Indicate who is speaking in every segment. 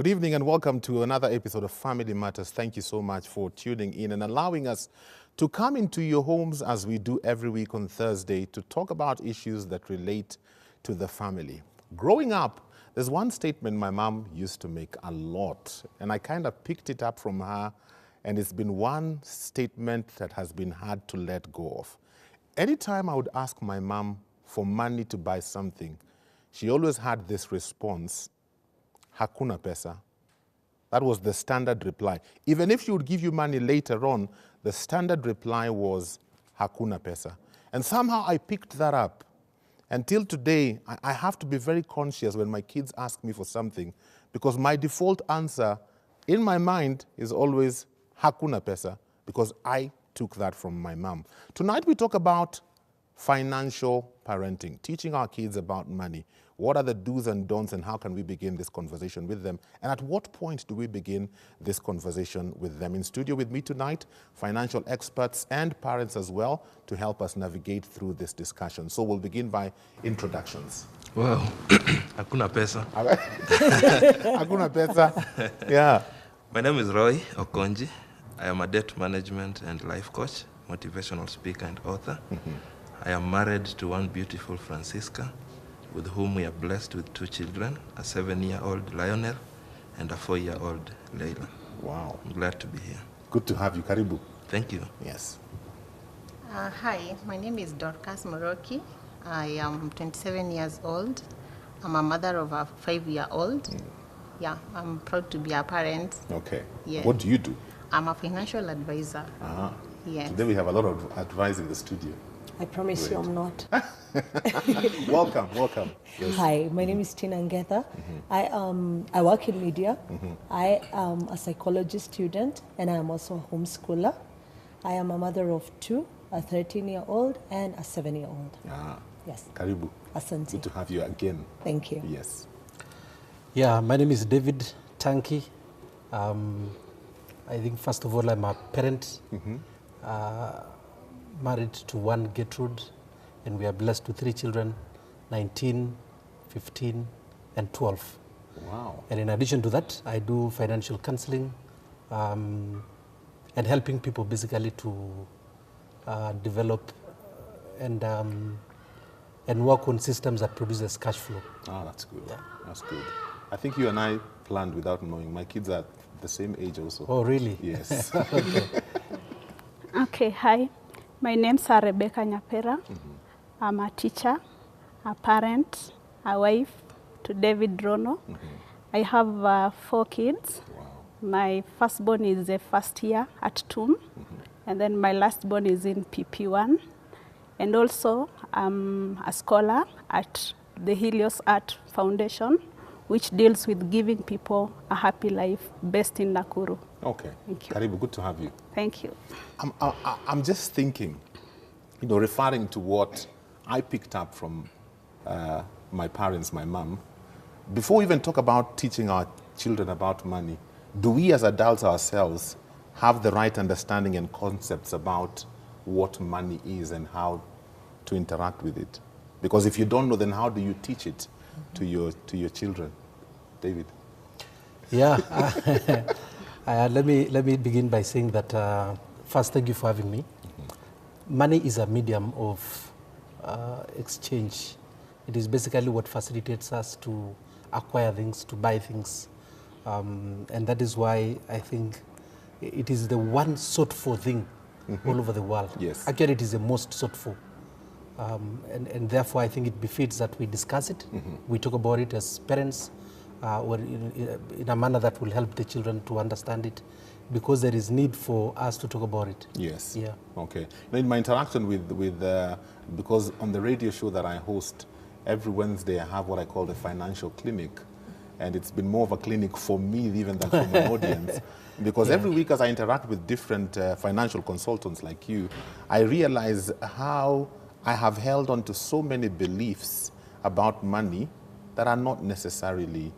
Speaker 1: Good evening and welcome to another episode of Family Matters. Thank you so much for tuning in and allowing us to come into your homes as we do every week on Thursday to talk about issues that relate to the family. Growing up, there's one statement my mom used to make a lot, and I kind of picked it up from her, and it's been one statement that has been hard to let go of. Anytime I would ask my mom for money to buy something, she always had this response: hakuna pesa. That was the standard reply. Even if she would give you money later on, the standard reply was hakuna pesa. And somehow I picked that up. Until today, I have to be very conscious when my kids ask me for something, because my default answer in my mind is always hakuna pesa, because I took that from my mom. Tonight we talk about financial parenting, teaching our kids about money. What are the do's and don'ts, and how can we begin this conversation with them? And at what point do we begin this conversation with them? In studio with me tonight, financial experts and parents as well, to help us navigate through this discussion. So we'll begin by introductions.
Speaker 2: Well, hakuna pesa.
Speaker 1: Hakuna pesa. Yeah.
Speaker 2: My name is Roy Okonji. I am a debt management and life coach, motivational speaker and author. I am married to one beautiful Francisca, with whom we are blessed with 2 children, a 7-year-old Lionel and a 4-year-old Layla.
Speaker 1: Wow.
Speaker 2: I'm glad to be here.
Speaker 1: Good to have you. Karibu.
Speaker 2: Thank you.
Speaker 1: Yes.
Speaker 3: Hi, my name is Dorcas Moroki. I am 27 years old. I'm a mother of a 5-year-old. Yeah, I'm proud to be a parent.
Speaker 1: Okay.
Speaker 3: Yes.
Speaker 1: What do you do?
Speaker 3: I'm a financial advisor. Yes.
Speaker 1: Today we have a lot of advice in the studio.
Speaker 4: I promise you I'm not.
Speaker 1: Welcome. Yes.
Speaker 4: Hi, my name is Tina Ngetha. I work in media. I am a psychology student, and I am also a homeschooler. I am a mother of 2, a 13-year-old and a 7-year-old. Yes.
Speaker 1: Karibu.
Speaker 4: Asante.
Speaker 1: Good to have you again.
Speaker 4: Thank you.
Speaker 1: Yes.
Speaker 5: Yeah, my name is David Tanki. I think first of all, I'm a parent. Married to one Gertrude, and we are blessed with 3 children, 19, 15, and 12.
Speaker 1: Wow.
Speaker 5: And in addition to that, I do financial counseling and helping people basically to develop and work on systems that produces cash flow.
Speaker 1: That's good.
Speaker 5: Yeah.
Speaker 1: That's good. I think you and I planned without knowing. My kids are the same age also.
Speaker 5: Oh, really?
Speaker 1: Yes.
Speaker 6: Okay, hi. My name's Rebecca Nyapera. I'm a teacher, a parent, a wife to David Rono. I have 4 kids.
Speaker 1: Wow.
Speaker 6: My firstborn is the first year at TUM, and then my lastborn is in PP1. And also, I'm a scholar at the Helios Art Foundation, which deals with giving people a happy life based in Nakuru.
Speaker 1: Okay.
Speaker 6: Thank you.
Speaker 1: Karibu, good to have you.
Speaker 6: Thank you.
Speaker 1: I'm just thinking, referring to what I picked up from my parents, my mom. Before we even talk about teaching our children about money, do we as adults ourselves have the right understanding and concepts about what money is and how to interact with it? Because if you don't know, then how do you teach it to your children? David?
Speaker 5: Yeah. Let me begin by saying that first, thank you for having me. Money is a medium of exchange. It is basically what facilitates us to acquire things, to buy things. And that is why I think it is the one sought for thing all over the world.
Speaker 1: Yes.
Speaker 5: Actually, it is the most sought for. And therefore, I think it befits that we discuss it. We talk about it as parents, or in a manner that will help the children to understand it, because there is need for us to talk about it.
Speaker 1: Yes.
Speaker 5: Yeah.
Speaker 1: Okay. Now, in my interaction with because on the radio show that I host, every Wednesday I have what I call the financial clinic. And it's been more of a clinic for me even than for my audience. Because every week as I interact with different financial consultants like you, I realize how I have held on to so many beliefs about money that are not necessarily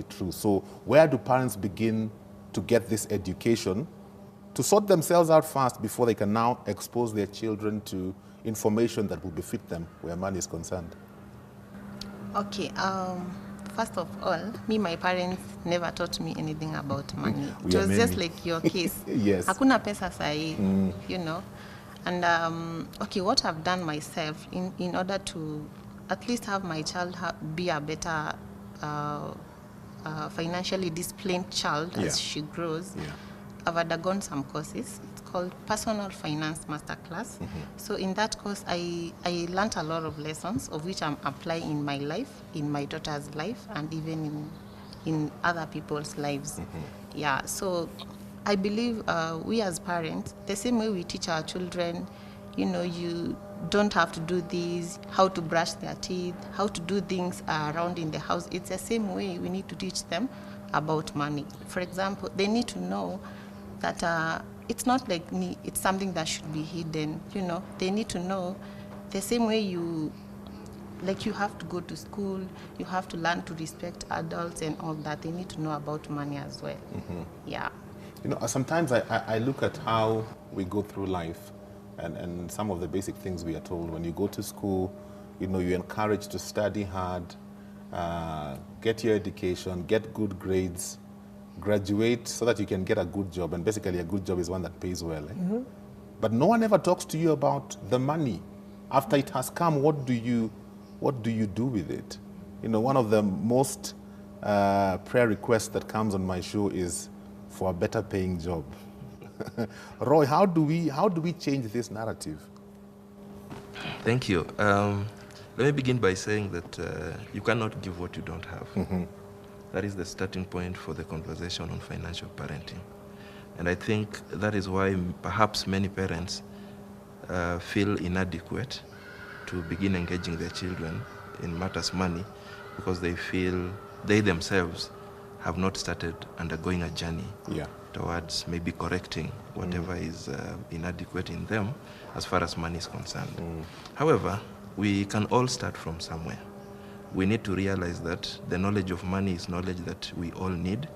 Speaker 1: true. So where do parents begin to get this education to sort themselves out fast before they can now expose their children to information that will befit them where money is concerned?
Speaker 3: Okay. first of all, my parents never taught me anything about money.
Speaker 1: We
Speaker 3: It
Speaker 1: are
Speaker 3: was just
Speaker 1: many.
Speaker 3: like your case.
Speaker 1: Yes.
Speaker 3: Hakuna pesa sahi, you know. And okay, what I've done myself in order to at least have my child be a better financially disciplined child as she grows, I've undergone some courses. It's called Personal Finance Masterclass. So in that course, I learned a lot of lessons of which I'm applying in my life, in my daughter's life, and even in other people's lives. Yeah, so I believe we as parents, the same way we teach our children, you don't have to do this, how to brush their teeth, how to do things around in the house. It's the same way we need to teach them about money. For example, they need to know that it's not like it's something that should be hidden. They need to know the same way you have to go to school, you have to learn to respect adults and all that. They need to know about money as well. Yeah.
Speaker 1: Sometimes I look at how we go through life and some of the basic things we are told. When you go to school, you're encouraged to study hard, get your education, get good grades, graduate so that you can get a good job. And basically a good job is one that pays well. But no one ever talks to you about the money. After it has come, what do you do with it? One of the most prayer requests that comes on my show is for a better paying job. Roy, how do we change this narrative?
Speaker 2: Thank you. Let me begin by saying that you cannot give what you don't have. That is the starting point for the conversation on financial parenting. And I think that is why perhaps many parents feel inadequate to begin engaging their children in matters money, because they feel they themselves have not started undergoing a journey towards maybe correcting whatever is inadequate in them as far as money is concerned. However, we can all start from somewhere. We need to realize that the knowledge of money is knowledge that we all need.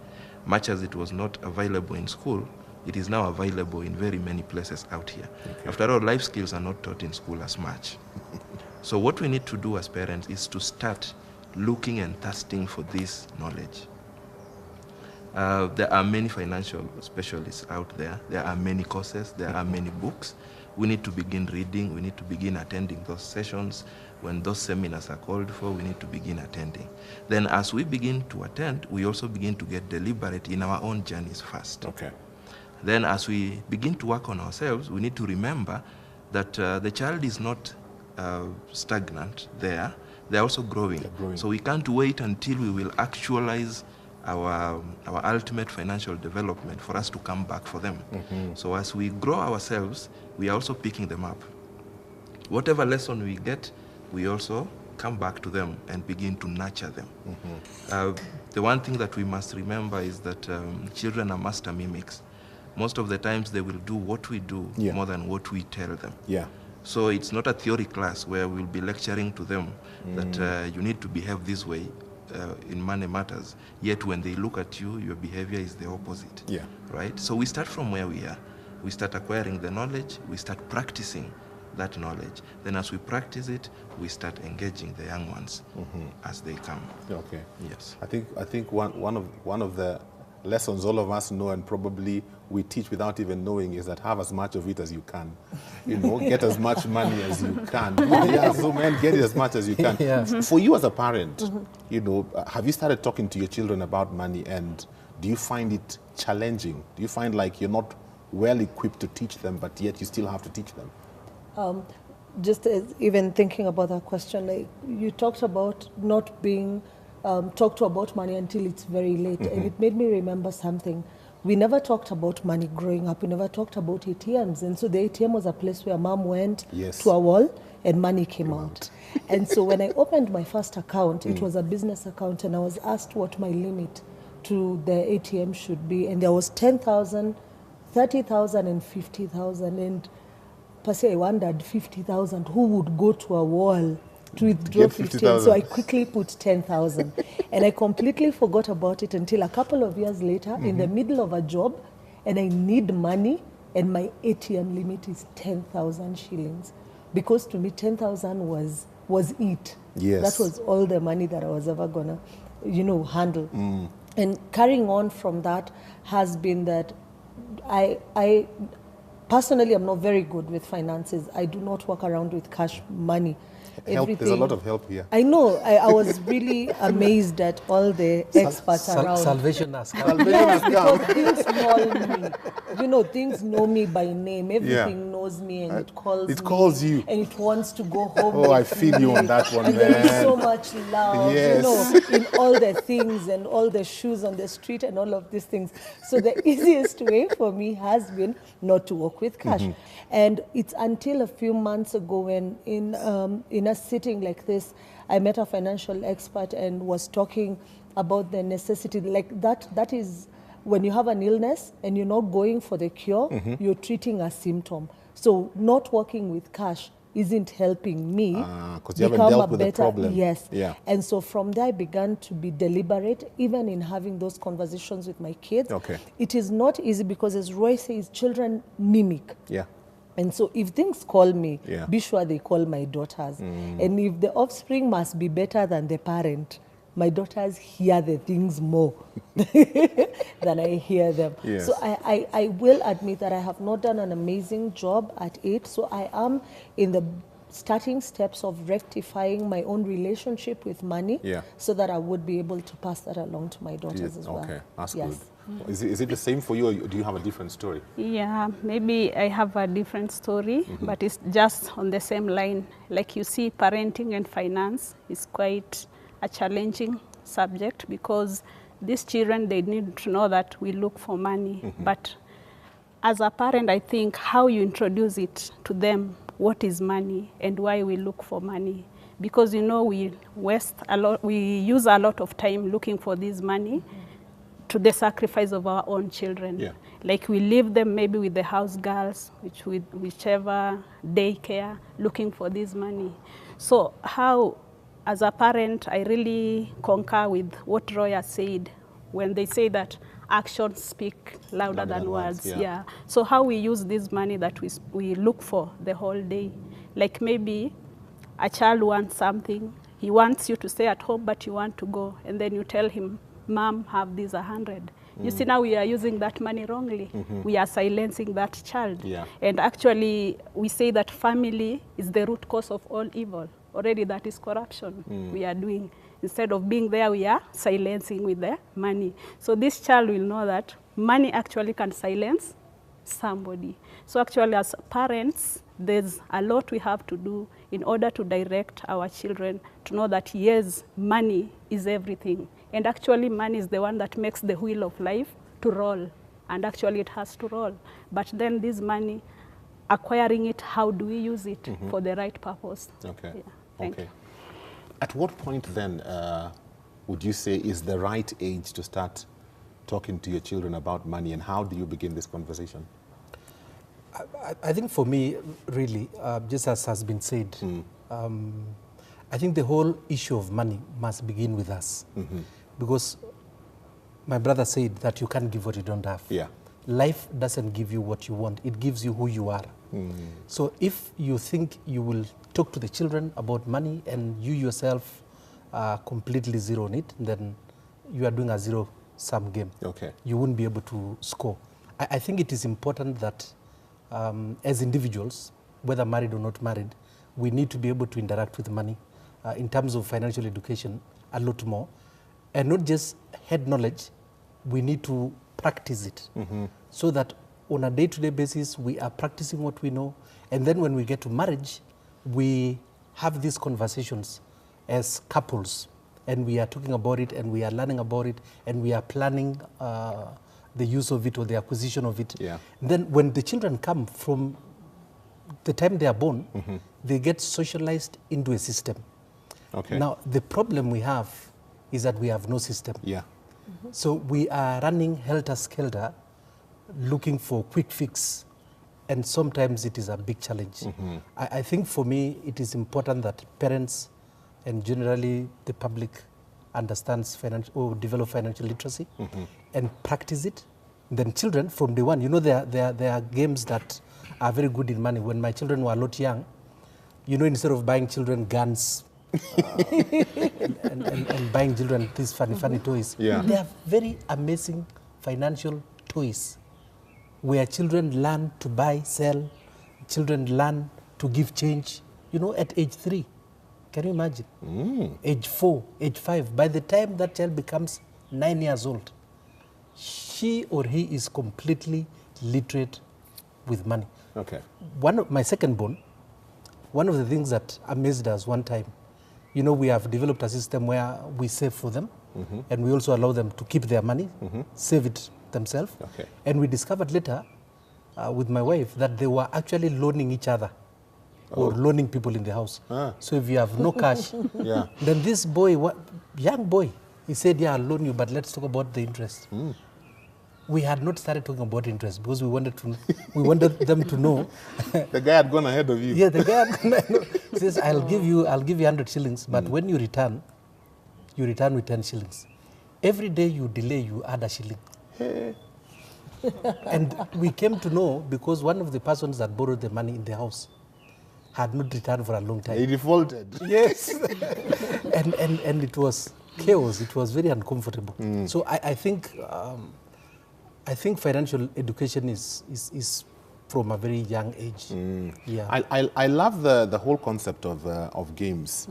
Speaker 2: Much as it was not available in school, it is now available in very many places out here. After all, life skills are not taught in school as much. So what we need to do as parents is to start looking and thirsting for this knowledge. There are many financial specialists out there. There are many courses. There are many books. We need to begin reading. We need to begin attending those sessions. When those seminars are called for, we need to begin attending. Then as we begin to attend, we also begin to get deliberate in our own journeys first. Then as we begin to work on ourselves, we need to remember that the child is not stagnant there. They're also growing. So we can't wait until we will actualize our ultimate financial development for us to come back for them. So as we grow ourselves, we are also picking them up. Whatever lesson we get, we also come back to them and begin to nurture them. The one thing that we must remember is that children are master mimics. Most of the times they will do what we do more than what we tell them. So it's not a theory class where we'll be lecturing to them that you need to behave this way in money matters, yet when they look at you, your behavior is the opposite. Right? So we start from where we are. We start acquiring the knowledge, we start practicing that knowledge. Then as we practice it, we start engaging the young ones as they come. Yes.
Speaker 1: I think one of the lessons all of us know and probably we teach without even knowing is that have as much of it as you can. Get as much money as you can. So man, get it as much as you can. For you as a parent, have you started talking to your children about money, and do you find it challenging? Do you find like you're not well equipped to teach them, but yet you still have to teach them?
Speaker 4: Just even thinking about that question, like you talked about not being talked to about money until it's very late, and it made me remember something. We never talked about money growing up. We never talked about ATMs, and so the ATM was a place where mom went to a wall and money came out. And so when I opened my first account, it was a business account, and I was asked what my limit to the ATM should be, and there was 10,000, 30,000, and 50,000, and per se I wondered 50,000, who would go to a wall to withdraw 15? So I quickly put 10,000, and I completely forgot about it until a couple of years later, in the middle of a job, and I need money, and my ATM limit is 10,000 shillings, because to me 10,000 was it. That was all the money that I was ever gonna handle. And carrying on from that has been that I personally am not very good with finances. I do not walk around with cash money.
Speaker 1: Help, there's a lot of help here.
Speaker 4: I know. I was really amazed at all the experts around.
Speaker 5: Salvation has come.
Speaker 4: Yes, because things know me. Things know me by name. Everything knows me, and it calls me.
Speaker 1: It calls you.
Speaker 4: And it wants to go home.
Speaker 1: Oh, I feel you on that one,
Speaker 4: and
Speaker 1: man.
Speaker 4: there is so much love,
Speaker 1: Yes.
Speaker 4: in all the things and all the shoes on the street and all of these things. So the easiest way for me has been not to work with cash. And it's until a few months ago when in a sitting like this, I met a financial expert and was talking about the necessity, like that is when you have an illness and you're not going for the cure, you're treating a symptom. So not working with cash isn't helping me
Speaker 1: because you haven't dealt with the problem.
Speaker 4: Yes.
Speaker 1: Yeah.
Speaker 4: And so from there I began to be deliberate, even in having those conversations with my kids.
Speaker 1: Okay.
Speaker 4: It is not easy because, as Roy says, children mimic.
Speaker 1: Yeah.
Speaker 4: And so if things call me,
Speaker 1: Yeah.
Speaker 4: be sure they call my daughters. And if the offspring must be better than the parent, my daughters hear the things more than I hear them.
Speaker 1: Yes.
Speaker 4: So I will admit that I have not done an amazing job at it. So I am in the starting steps of rectifying my own relationship with money, so that I would be able to pass that along to my daughters as well.
Speaker 1: Okay, that's
Speaker 4: Yes.
Speaker 1: good. Is it the same for you, or do you have a different story?
Speaker 6: Yeah, maybe I have a different story, but it's just on the same line. Like you see, parenting and finance is quite a challenging subject because these children, they need to know that we look for money. But as a parent, I think how you introduce it to them, what is money and why we look for money. Because we waste a lot, we use a lot of time looking for this money to the sacrifice of our own children.
Speaker 1: Yeah.
Speaker 6: Like we leave them maybe with the house girls, whichever daycare, looking for this money. So how, as a parent, I really concur with what Roy has said when they say that actions speak louder than words. Yeah. So how we use this money that we look for the whole day. Like maybe a child wants something, he wants you to stay at home, but you want to go, and then you tell him, Mom, have this 100. You see, now we are using that money wrongly. We are silencing that child.
Speaker 1: Yeah.
Speaker 6: And actually, we say that family is the root cause of all evil. Already that is corruption we are doing. Instead of being there, we are silencing with the money. So this child will know that money actually can silence somebody. So actually, as parents, there's a lot we have to do in order to direct our children to know that, yes, money is everything. And actually, money is the one that makes the wheel of life to roll. And actually, it has to roll. But then this money, acquiring it, how do we use it for the right purpose?
Speaker 1: Okay.
Speaker 6: Yeah. Thank you.
Speaker 1: At what point then would you say is the right age to start talking to your children about money, and how do you begin this conversation?
Speaker 5: I think for me, really, just as has been said, I think the whole issue of money must begin with us. Because my brother said that you can't give what you don't have.
Speaker 1: Yeah.
Speaker 5: Life doesn't give you what you want, it gives you who you are. So if you think you will talk to the children about money and you yourself are completely zero on it, then you are doing a zero-sum game.
Speaker 1: Okay.
Speaker 5: You wouldn't be able to score. I think it is important that as individuals, whether married or not married, we need to be able to interact with money in terms of financial education a lot more. And not just head knowledge, we need to practice it so that on a day-to-day basis, we are practicing what we know. And then when we get to marriage, we have these conversations as couples, and we are talking about it, and we are learning about it, and we are planning the use of it or the acquisition of it.
Speaker 1: Yeah.
Speaker 5: Then when the children come from the time they are born, they get socialized into a system.
Speaker 1: Okay.
Speaker 5: Now, the problem we have is that we have no system.
Speaker 1: Yeah.
Speaker 5: So we are running helter-skelter, looking for quick fix, and sometimes it is a big challenge. I think for me, it is important that parents and generally the public understands financial or develop financial literacy and practice it. Then children from day one, there are games that are very good in money. When my children were a lot young, instead of buying children guns and buying children these funny toys.
Speaker 1: Yeah.
Speaker 5: They are very amazing financial toys where children learn to buy, sell, children learn to give change, at age 3. Can you imagine? Age 4, age 5. By the time that child becomes 9 years old, she or he is completely literate with money.
Speaker 1: Okay.
Speaker 5: My second born, one of the things that amazed us one time, we have developed a system where we save for them, and we also allow them to keep their money, save it themselves.
Speaker 1: Okay.
Speaker 5: And we discovered later with my wife that they were actually loaning each other or loaning people in the house. So if you have no cash, then this boy, young boy, he said, yeah, I'll loan you, but let's talk about the interest. We had not started talking about interest because we wanted them to know.
Speaker 1: The guy had gone ahead of you.
Speaker 5: Yeah, the guy had gone ahead. He says, I'll give you 100 shillings, but when you return with 10 shillings. Every day you delay, you add a shilling.
Speaker 1: Hey.
Speaker 5: And we came to know because one of the persons that borrowed the money in the house had not returned for a long time.
Speaker 1: He defaulted.
Speaker 5: Yes. and it was chaos. It was very uncomfortable. So I think financial education is from a very young age. Yeah.
Speaker 1: I love the whole concept of games,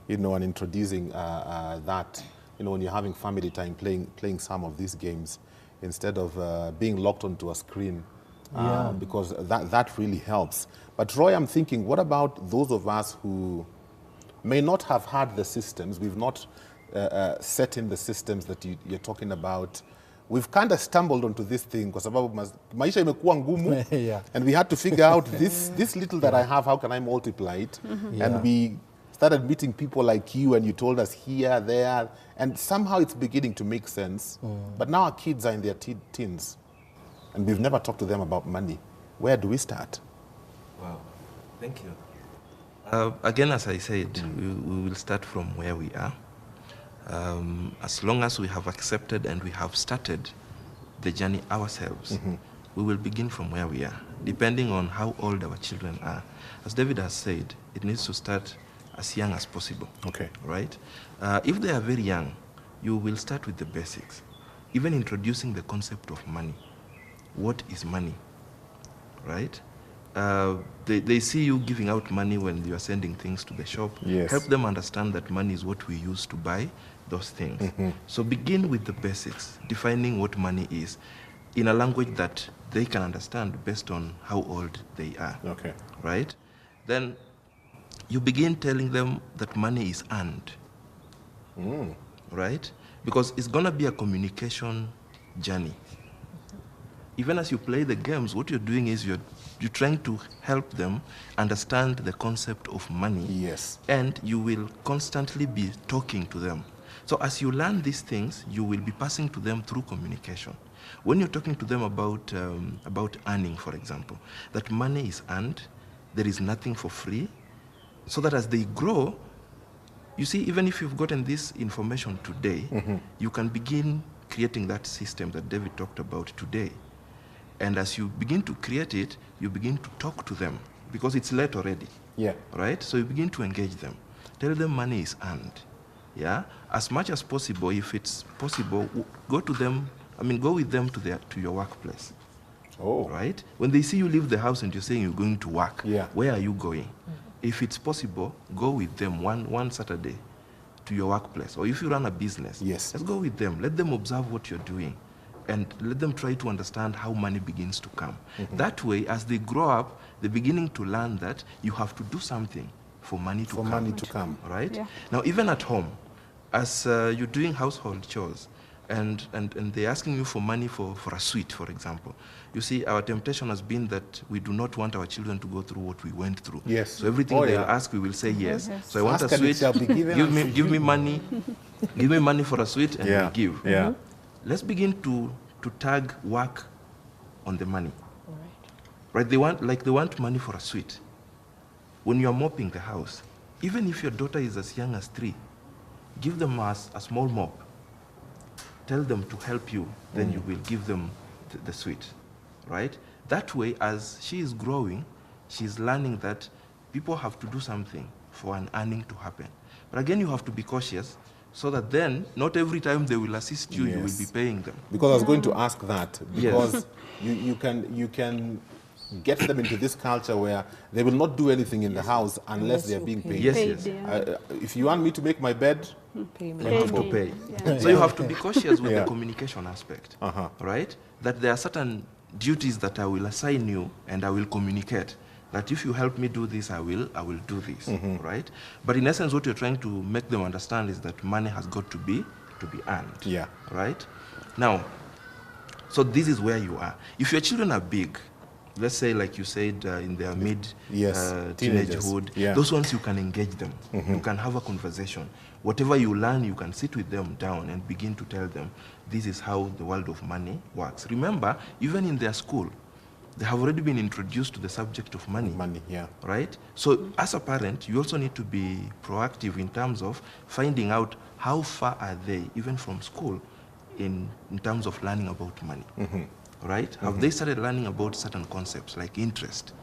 Speaker 1: and introducing that, when you're having family time, playing some of these games instead of being locked onto a screen, because that really helps. But Roy, I'm thinking, what about those of us who may not have had the systems, we've not set in the systems that you're talking about. We've kind of stumbled onto this thing kwa sababu maisha imekuwa ngumu, and we had to figure out this little that I have, how can I multiply it? And we started meeting people like you, and you told us here, there, and somehow it's beginning to make sense. But now our kids are in their teens, and we've never talked to them about money. Where do we start?
Speaker 2: Wow, thank you. Again, as I said, we will start from where we are. As long as we have accepted and we have started the journey ourselves, we will begin from where we are, depending on how old our children are. As David has said, it needs to start as young as possible. Okay. Right? If they are very young, you will start with the basics, even introducing the concept of money. What is money? Right? They see you giving out money when you are sending things to the shop.
Speaker 1: Yes.
Speaker 2: Help them understand that money is what we use to buy those things. So begin with the basics, defining what money is in a language that they can understand based on how old they are.
Speaker 1: Okay.
Speaker 2: Right? Then you begin telling them that money is earned. Right? Because it's going to be a communication journey. Even as you play the games, what you're doing is you're trying to help them understand the concept of money.
Speaker 1: Yes.
Speaker 2: And you will constantly be talking to them. So as you learn these things, you will be passing to them through communication. When you're talking to them about earning, for example, that money is earned, there is nothing for free, so that as they grow, you see, even if you've gotten this information today, you can begin creating that system that David talked about today. And as you begin to create it, you begin to talk to them because it's late already.
Speaker 1: Yeah.
Speaker 2: Right? So you begin to engage them. Tell them money is earned. Yeah? As much as possible, if it's possible, go with them to your workplace.
Speaker 1: Oh.
Speaker 2: Right? When they see you leave the house and you're saying you're going to work,
Speaker 1: yeah.
Speaker 2: Where are you going? If it's possible, go with them one Saturday to your workplace. Or if you run a business,
Speaker 1: yes.
Speaker 2: Let's go with them. Let them observe what you're doing. And let them try to understand how money begins to come. That way, as they grow up, they're beginning to learn that you have to do something for money to come. Right? Yeah. Now, even at home, as you're doing household chores, and they're asking you for money for a sweet, for example. You see, our temptation has been that we do not want our children to go through what we went through.
Speaker 1: Yes.
Speaker 2: So everything they'll ask, we will say yes. So I want a sweet, give me money, give me money for a sweet, and we give.
Speaker 1: Yeah.
Speaker 2: Let's begin to tag work on the money. All right? They want money for a sweet. When you're mopping the house, even if your daughter is as young as 3, give them a small mop. Tell them to help you, then you will give them the sweet, right? That way, as she is growing, she's learning that people have to do something for an earning to happen. But again, you have to be cautious so that then not every time they will assist you, you will be paying them.
Speaker 1: Because I was going to ask that, because you can get them into this culture where they will not do anything in the house unless they are being paid.
Speaker 2: Yes.
Speaker 1: If you want me to make my bed,
Speaker 2: You have to pay. So you have to be cautious with the communication aspect,
Speaker 1: Uh-huh.
Speaker 2: right? That there are certain duties that I will assign you and I will communicate. That if you help me do this, I will do this, right? But in essence, what you're trying to make them understand is that money has got to be earned, right? Now, so this is where you are. If your children are big, let's say, like you said, in their teenagehood, those ones you can engage them. You can have a conversation. Whatever you learn, you can sit with them down and begin to tell them, this is how the world of money works. Remember, even in their school, they have already been introduced to the subject of money. Right? So as a parent, you also need to be proactive in terms of finding out how far are they, even from school, in terms of learning about money. Right? Have they started learning about certain concepts like interest,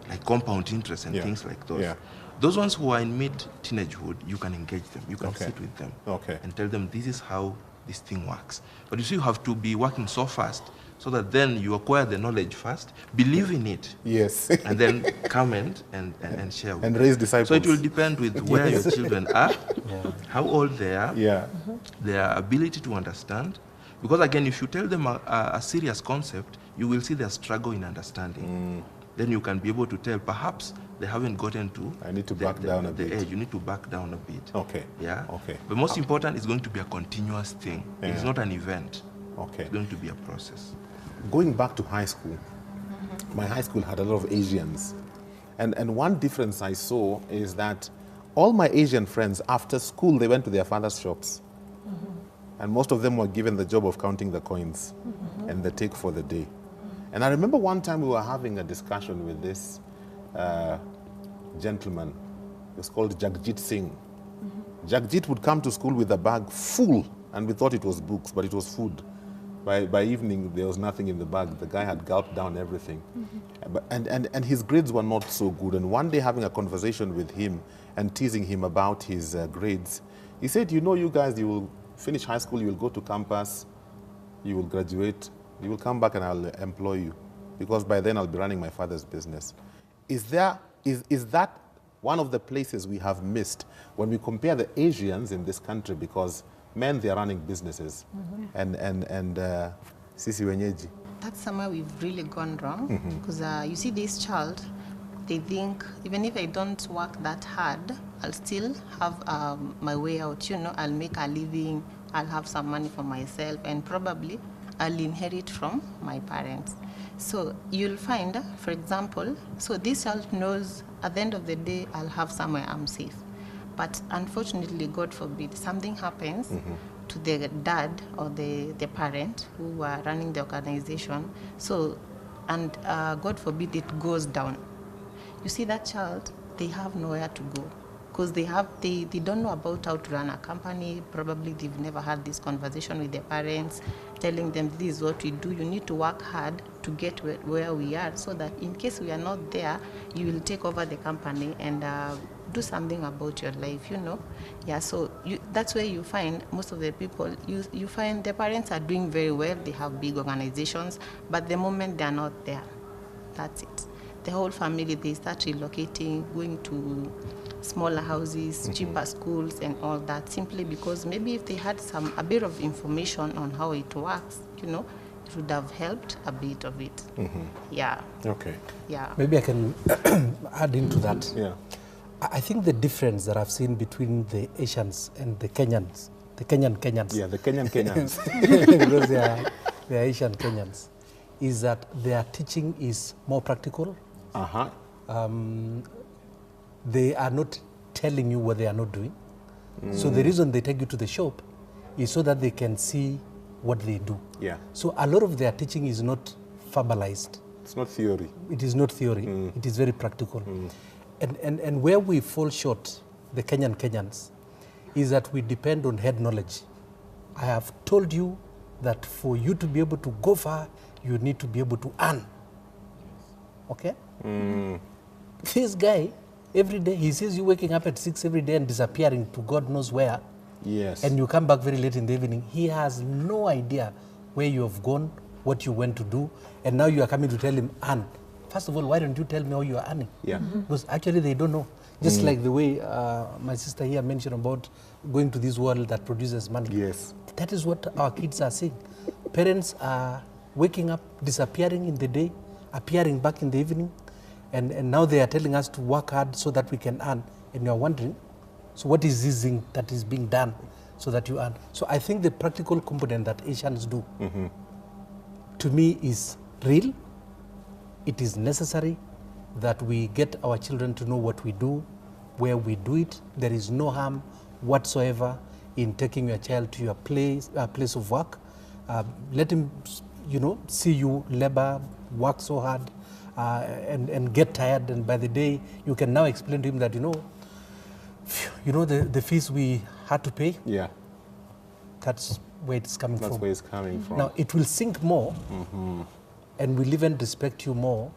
Speaker 2: like compound interest and things like those? Those ones who are in mid-teenagehood, you can engage them. You can sit with them and tell them this is how this thing works. But you see, you have to be working so fast so that then you acquire the knowledge first, believe in it, and then come and share with
Speaker 1: and raise disciples.
Speaker 2: So it will depend with where your children are, how old they are, their ability to understand. Because again, if you tell them a serious concept, you will see their struggle in understanding. Then you can be able to tell, perhaps they haven't gotten to
Speaker 1: I need to back down a bit.
Speaker 2: age. You need to back down a bit.
Speaker 1: Okay.
Speaker 2: But most important, it's going to be a continuous thing. It's not an event. It's going to be a process.
Speaker 1: Going back to high school, my high school had a lot of Asians. And one difference I saw is that all my Asian friends, after school, they went to their father's shops. And most of them were given the job of counting the coins and the take for the day. And I remember one time we were having a discussion with this gentleman. He was called Jagjit Singh. Jagjit would come to school with a bag full, and we thought it was books, but it was food. By evening, there was nothing in the bag. The guy had gulped down everything. And his grades were not so good. And one day, having a conversation with him and teasing him about his grades, he said, you know, you guys, you will finish high school, you will go to campus, you will graduate, you will come back and I'll employ you, because by then I'll be running my father's business. Is that one of the places we have missed when we compare the Asians in this country? Because men, they are running businesses, and sisi wenyeji.
Speaker 3: That's somewhere we've really gone wrong, because you see this child, they think, even if I don't work that hard, I'll still have my way out, you know, I'll make a living, I'll have some money for myself, and probably I'll inherit from my parents. So you'll find, for example, so this child knows at the end of the day, I'll have somewhere I'm safe. But unfortunately, God forbid, something happens to the dad or the parent who are running the organization. So, and God forbid, it goes down. You see that child, they have nowhere to go, because they don't know about how to run a company. Probably they've never had this conversation with their parents, telling them this is what we do. You need to work hard to get where we are, so that in case we are not there, you will take over the company and do something about your life, you know. So that's where you find most of the people, you find their parents are doing very well, they have big organizations, but the moment they are not there, that's it. The whole family, they start relocating, going to smaller houses, cheaper schools and all that, simply because maybe if they had a bit of information on how it works, you know, it would have helped a bit of it.
Speaker 1: Okay.
Speaker 5: Maybe I can add into that. I think the difference that I've seen between the Asians and the Kenyans, the Kenyans.
Speaker 1: Yeah, the Kenyans.
Speaker 5: Because they are Asian Kenyans, is that their teaching is more practical. They are not telling you what they are not doing. So the reason they take you to the shop is so that they can see what they do. So a lot of their teaching is not verbalized.
Speaker 1: It's not theory.
Speaker 5: It is not theory. It is very practical. And where we fall short, the Kenyans, is that we depend on head knowledge. I have told you that for you to be able to go far, you need to be able to earn. Okay? This guy Every day, he sees you waking up at 6 every day and disappearing to God knows where.
Speaker 1: Yes.
Speaker 5: And you come back very late in the evening. He has no idea where you have gone, what you went to do, and now you are coming to tell him, Anne, first of all, why don't you tell me how you are earning?
Speaker 1: Yeah.
Speaker 5: Because actually they don't know. Just like the way my sister here mentioned about going to this world that produces money.
Speaker 1: Yes.
Speaker 5: That is what our kids are seeing. Parents are waking up, disappearing in the day, appearing back in the evening, and now they are telling us to work hard so that we can earn. And you are wondering, so what is this thing that is being done so that you earn? So I think the practical component that Asians do, to me, is real. It is necessary that we get our children to know what we do, where we do it. There is no harm whatsoever in taking your child to your place of work. Let him, see you labor, work so hard, and get tired. And by the day, you can now explain to him that, the fees we had to pay.
Speaker 1: Yeah.
Speaker 5: That's where it's coming from.
Speaker 1: That's where it's coming from.
Speaker 5: Now, it will sink more, and will even respect you more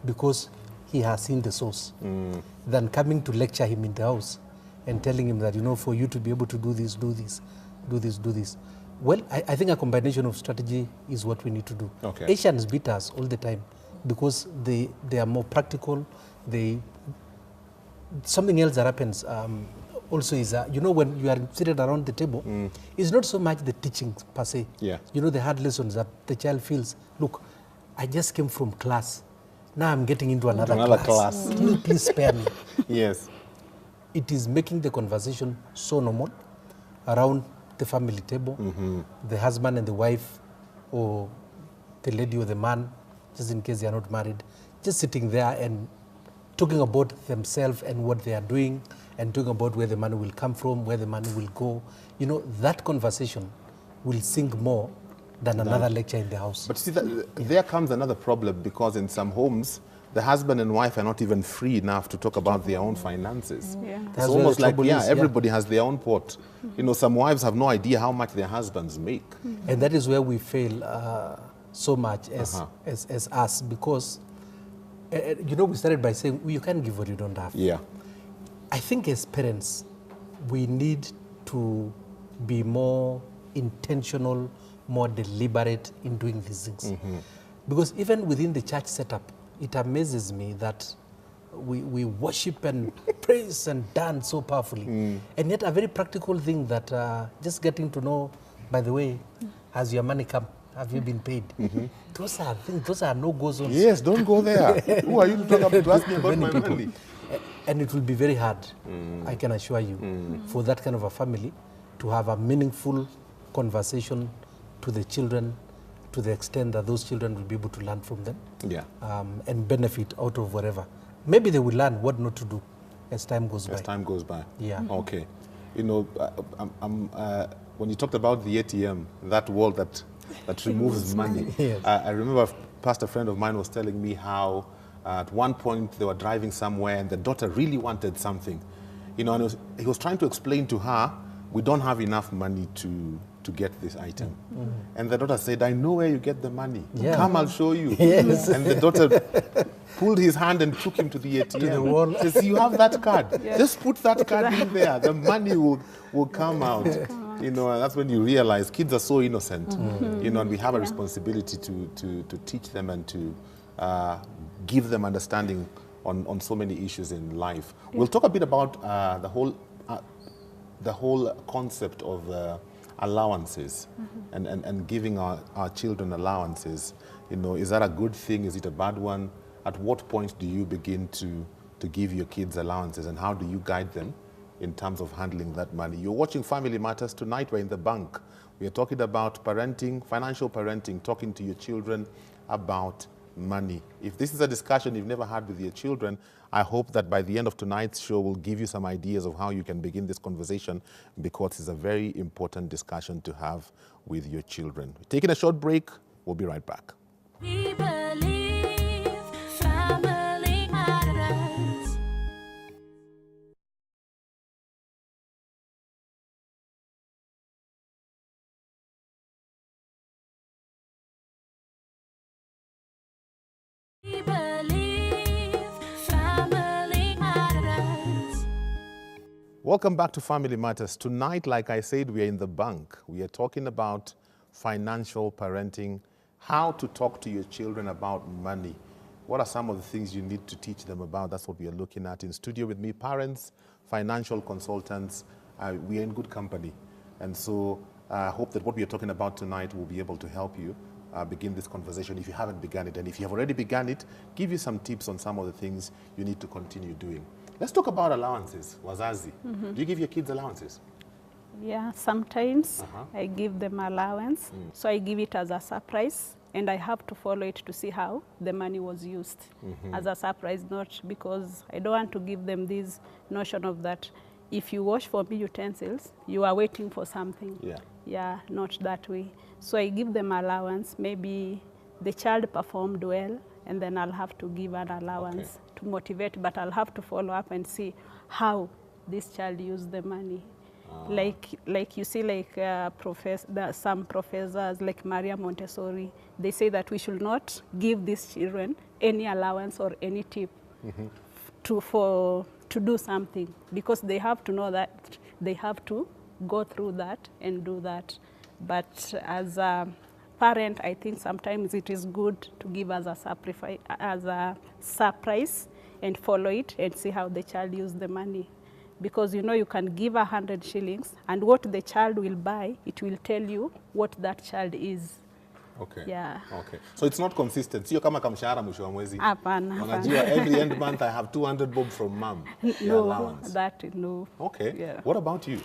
Speaker 5: because he has seen the source than coming to lecture him in the house and telling him that, for you to be able to do this, do this, do this, do this. Well, I think a combination of strategy is what we need to do.
Speaker 1: Okay.
Speaker 5: Asians beat us all the time because they are more practical. Something else that happens also is, when you are seated around the table, it's not so much the teaching per se.
Speaker 1: Yeah.
Speaker 5: The hard lessons that the child feels, look, I just came from class. Now I'm getting into another class. Please spare me.
Speaker 1: Yes.
Speaker 5: It is making the conversation so normal around the family table, the husband and the wife, or the lady or the man, just in case they are not married, just sitting there and talking about themselves and what they are doing, and talking about where the money will come from, where the money will go. That conversation will sink more than another lecture in the house.
Speaker 1: But see, there comes another problem, because in some homes, the husband and wife are not even free enough to talk about their own finances.
Speaker 6: Yeah.
Speaker 1: It's almost like, everybody has their own pot. Some wives have no idea how much their husbands make.
Speaker 5: And that is where we fail so much as us, because, we started by saying, you can't give what you don't have.
Speaker 1: Yeah.
Speaker 5: I think as parents, we need to be more intentional, more deliberate in doing these things. Because even within the church setup, it amazes me that we worship and praise and dance so powerfully. And yet a very practical thing that just getting to know, by the way, has your money come? Have you been paid? Those are things, those are no-go zones.
Speaker 1: Yes, don't go there. Who are you to talk about, to ask me about my money?
Speaker 5: And it will be very hard, I can assure you, for that kind of a family to have a meaningful conversation to the children, to the extent that those children will be able to learn from them, and benefit out of whatever. Maybe they will learn what not to do as time goes by.
Speaker 1: As time goes by.
Speaker 5: Yeah.
Speaker 1: Okay. When you talked about the ATM, that wall that removes money,
Speaker 5: Yes.
Speaker 1: I remember a pastor friend of mine was telling me how at one point they were driving somewhere and the daughter really wanted something. And he was trying to explain to her, we don't have enough money to get this item. And the daughter said, I know where you get the money.
Speaker 5: Yeah.
Speaker 1: Come, I'll show you.
Speaker 5: Yes.
Speaker 1: And the daughter pulled his hand and took him to the ATM.
Speaker 5: To the wall.
Speaker 1: Says, you have that card.
Speaker 6: Yes.
Speaker 1: Just put that card in there. The money will come out. And that's when you realize kids are so innocent. And we have a responsibility to teach them and to give them understanding on so many issues in life. We'll talk a bit about the whole concept of allowances and giving our children allowances. Is that a good thing? Is it a bad one? At what point do you begin to give your kids allowances, and how do you guide them in terms of handling that money? You're watching Family Matters. Tonight we're in the bank. We are talking about parenting, financial parenting, talking to your children about money. If this is a discussion you've never had with your children, I hope that by the end of tonight's show we'll give you some ideas of how you can begin this conversation, because it's a very important discussion to have with your children. We're taking a short break. We'll be right back.
Speaker 7: We believe family matters. We believe family matters.
Speaker 1: Welcome back to Family Matters. Tonight, like I said, we are in the bank. We are talking about financial parenting, how to talk to your children about money. What are some of the things you need to teach them about? That's what we are looking at. In studio with me, parents, financial consultants. We are in good company. And so I hope that what we are talking about tonight will be able to help you begin this conversation if you haven't begun it. And if you have already begun it, give you some tips on some of the things you need to continue doing. Let's talk about allowances, wazazi. Do you give your kids allowances?
Speaker 6: Yeah, sometimes I give them allowance. So I give it as a surprise, and I have to follow it to see how the money was used as a surprise, not because I don't want to give them this notion of that if you wash for me utensils, you are waiting for something. Yeah, not that way. So I give them allowance. Maybe the child performed well, and then I'll have to give an allowance to motivate, but I'll have to follow up and see how this child used the money. Like you see, like some professors like Maria Montessori, they say that we should not give these children any allowance or any tip to do something, because they have to know that they have to go through that and do that. But as a parent, I think sometimes it is good to give as a surprise and follow it and see how the child used the money. Because you know you can give 100 shillings and what the child will buy, it will tell you what that child is.
Speaker 1: Okay.
Speaker 6: Yeah.
Speaker 1: Okay. So it's not consistent. Sio kama kamshahara mwisho wa mwezi.
Speaker 6: Hapana.
Speaker 1: Unajua every end month I have 200 bob from mom.
Speaker 6: No, no.
Speaker 1: Okay.
Speaker 6: Yeah.
Speaker 1: What about you?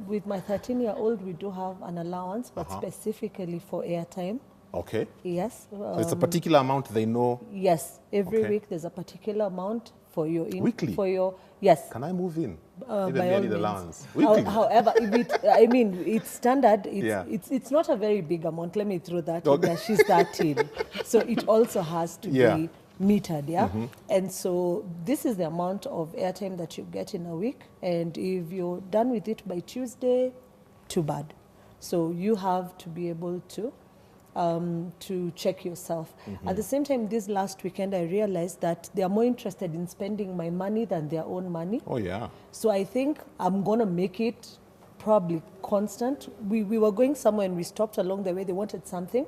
Speaker 4: With my 13-year-old, we do have an allowance, but specifically for airtime.
Speaker 1: Okay.
Speaker 4: Yes.
Speaker 1: So it's a particular amount they know.
Speaker 4: Yes. Every week there's a particular amount for your
Speaker 1: weekly.
Speaker 4: For your yes.
Speaker 1: Can I move in?
Speaker 4: By all means.
Speaker 1: Allowance. Weekly.
Speaker 4: However, if it, I mean, it's standard. It's not a very big amount. Let me throw that in there. She's 13, so it also has to be metered. Yeah. And so this is the amount of airtime that you get in a week, and if you're done with it by Tuesday, too bad. So you have to be able to check yourself. At the same time, this last weekend, I realized that they are more interested in spending my money than their own money.
Speaker 1: Oh, yeah.
Speaker 4: So I think I'm going to make it probably constant. We were going somewhere and we stopped along the way. They wanted something.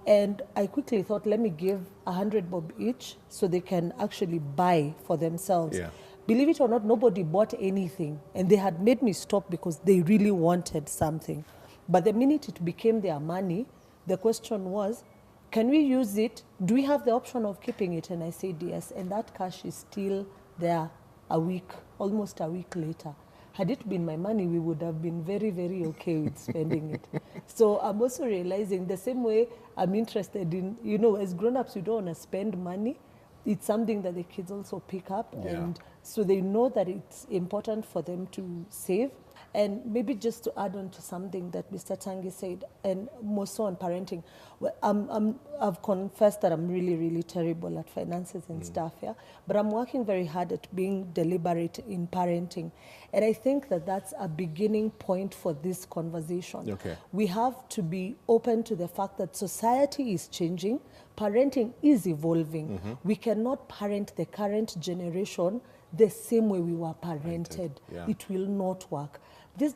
Speaker 4: And I quickly thought, let me give 100 bob each so they can actually buy for themselves.
Speaker 1: Yeah.
Speaker 4: Believe it or not, nobody bought anything. And they had made me stop because they really wanted something. But the minute it became their money, the question was, can we use it? Do we have the option of keeping it? And I said yes. And that cash is still there almost a week later. Had it been my money, we would have been very, very okay with spending it. So I'm also realizing the same way I'm interested in, you know, as grown-ups, we don't want to spend money. It's something that the kids also pick up. And so they know that it's important for them to save. And maybe just to add on to something that Mr. Tangi said, and more so on parenting, well, I've confessed that I'm really, really terrible at finances and stuff, but I'm working very hard at being deliberate in parenting. And I think that that's a beginning point for this conversation.
Speaker 1: Okay.
Speaker 4: We have to be open to the fact that society is changing, parenting is evolving. We cannot parent the current generation the same way we were parented. It will not work. This,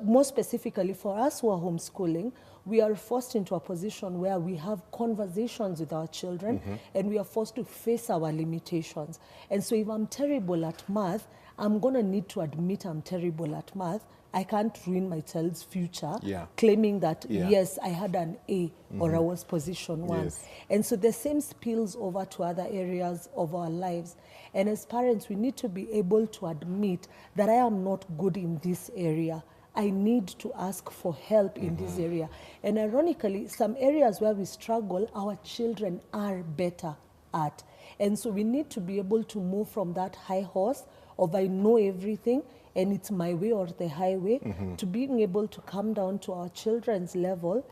Speaker 4: more specifically for us who are homeschooling, we are forced into a position where we have conversations with our children and we are forced to face our limitations. And so if I'm terrible at math, I'm going to need to admit I'm terrible at math. I can't ruin my child's future claiming that, yes, I had an A or I was position 1. And so the same spills over to other areas of our lives. And as parents, we need to be able to admit that I am not good in this area. I need to ask for help in this area. And ironically, some areas where we struggle, our children are better at. And so we need to be able to move from that high horse of I know everything and it's my way or the highway to being able to come down to our children's level,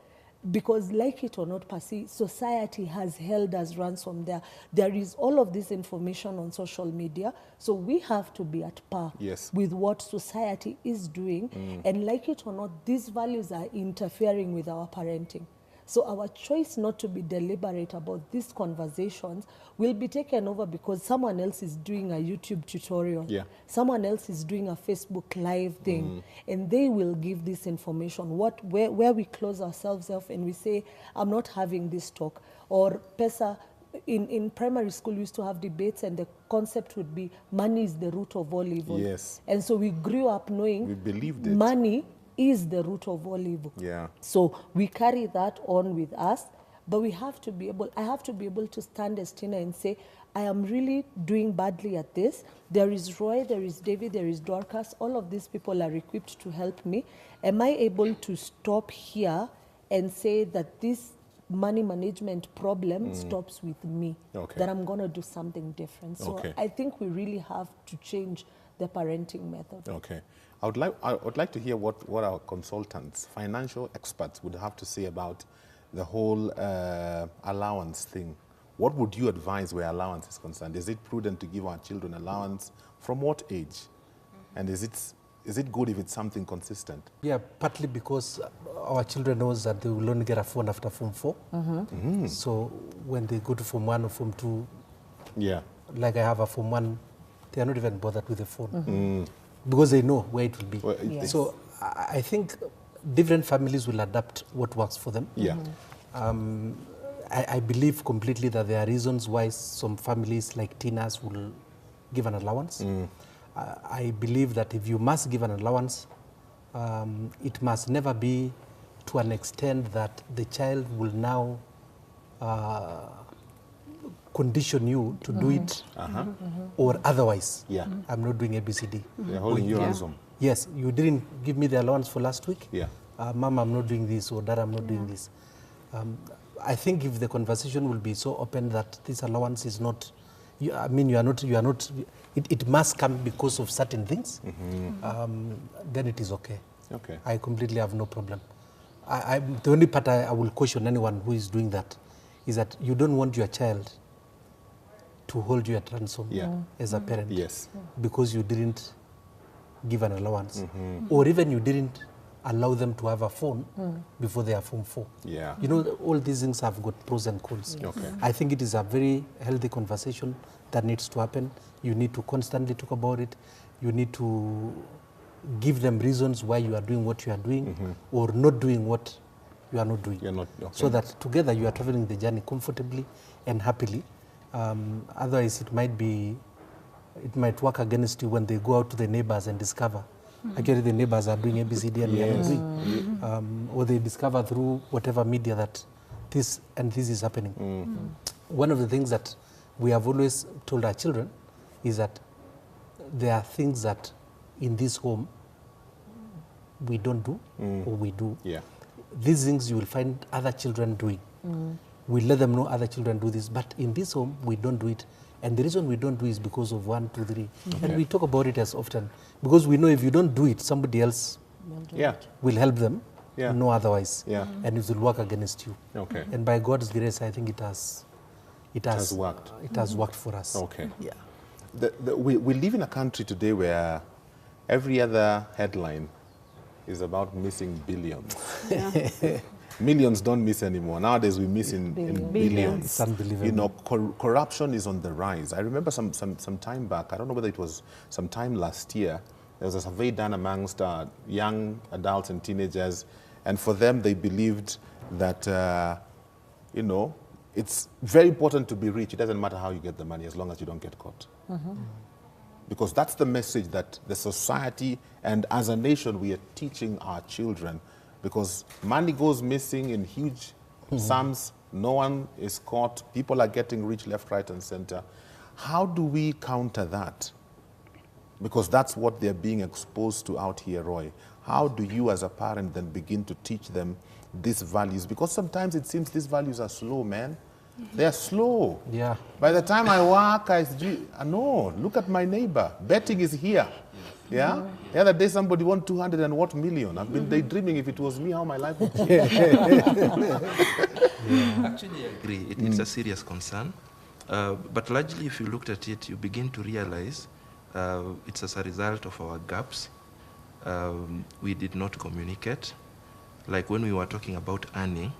Speaker 4: because like it or not, Percy, society has held us ransom there. There is all of this information on social media, so we have to be at par with what society is doing. And like it or not, these values are interfering with our parenting. So our choice not to be deliberate about these conversations will be taken over because someone else is doing a YouTube tutorial.
Speaker 1: Yeah.
Speaker 4: Someone else is doing a Facebook live thing, and they will give this information. Where we close ourselves off and we say, I'm not having this talk. Or PESA, in primary school, we used to have debates, and the concept would be money is the root of all evil.
Speaker 1: Yes.
Speaker 4: And so we grew up knowing
Speaker 1: We believed it.
Speaker 4: money is the root of all evil.
Speaker 1: Yeah.
Speaker 4: So we carry that on with us, but I have to be able to stand as Tina and say, I am really doing badly at this. There is Roy, there is David, there is Dorcas. All of these people are equipped to help me. Am I able to stop here and say that this money management problem stops with me?
Speaker 1: Okay.
Speaker 4: That I'm going to do something different. So
Speaker 1: Okay.
Speaker 4: I think we really have to change the parenting method.
Speaker 1: Okay. I would like to hear what our consultants, financial experts, would have to say about the whole allowance thing. What would you advise where allowance is concerned? Is it prudent to give our children allowance? From what age? And is it good if it's something consistent?
Speaker 5: Yeah, partly because our children knows that they will only get a phone after Form 4. So when they go to Form 1 or Form 2,
Speaker 1: Yeah.
Speaker 5: like I have a Form 1, they are not even bothered with the phone because they know where it will be.
Speaker 1: Well,
Speaker 4: Yes.
Speaker 5: So I think different families will adapt what works for them.
Speaker 1: Yeah.
Speaker 5: I believe completely that there are reasons why some families like Tina's will give an allowance. I believe that if you must give an allowance, it must never be to an extent that the child will now condition you to do it or otherwise.
Speaker 1: Yeah.
Speaker 5: I'm not doing ABCD.
Speaker 1: They're holding you ransom.
Speaker 5: Yes, you didn't give me the allowance for last week.
Speaker 1: Yeah.
Speaker 5: Mom, I'm not doing this, or Dad, I'm not doing this. I think if the conversation will be so open that this allowance is not, you are not, it must come because of certain things, then it is okay.
Speaker 1: Okay.
Speaker 5: I completely have no problem. The only part I will caution anyone who is doing that is that you don't want your child to hold you at ransom as a parent
Speaker 1: Yes.
Speaker 5: because you didn't give an allowance, or even you didn't allow them to have a phone before they are Form 4.
Speaker 1: Yeah.
Speaker 5: You know, all these things have got pros and cons.
Speaker 1: Okay.
Speaker 5: I think it is a very healthy conversation that needs to happen. You need to constantly talk about it. You need to give them reasons why you are doing what you are doing or not doing what you are not doing.
Speaker 1: You're not, okay.
Speaker 5: So that together you are traveling the journey comfortably and happily. Otherwise, it might work against you when they go out to the neighbors and discover actually the neighbors are doing ABCD and we are not doing. Or they discover through whatever media that this is happening. One of the things that we have always told our children is that there are things that in this home we don't do or we do.
Speaker 1: Yeah.
Speaker 5: These things you will find other children doing. We let them know other children do this, but in this home we don't do it. And the reason we don't do it is because of 1, 2, 3. And we talk about it as often because we know if you don't do it, somebody else will help them, no otherwise.
Speaker 1: Yeah.
Speaker 5: And it will work against you.
Speaker 1: Okay.
Speaker 5: And by God's grace, I think it has
Speaker 1: worked.
Speaker 5: It has worked for us.
Speaker 1: Okay.
Speaker 5: Yeah.
Speaker 1: We live in a country today where every other headline is about missing billions. Millions don't miss anymore. Nowadays we miss in billions.
Speaker 5: It's unbelievable.
Speaker 1: You know, corruption is on the rise. I remember some time back, I don't know whether it was sometime last year, there was a survey done amongst young adults and teenagers, and for them they believed that, you know, it's very important to be rich. It doesn't matter how you get the money as long as you don't get caught. Because that's the message that the society and as a nation we are teaching our children. Because money goes missing in huge sums, no one is caught, people are getting rich left, right, and center. How do we counter that? Because that's what they're being exposed to out here, Roy. How do you as a parent then begin to teach them these values? Because sometimes it seems these values are slow, man. They're slow.
Speaker 5: Yeah.
Speaker 1: By the time I work, no, look at my neighbor. Betting is here. Yeah? The other day somebody won 200 and what million? I've been daydreaming if it was me, how my life would be.
Speaker 2: Actually, I agree. It's a serious concern. But largely, if you looked at it, you begin to realize it's as a result of our gaps. We did not communicate. Like when we were talking about earning,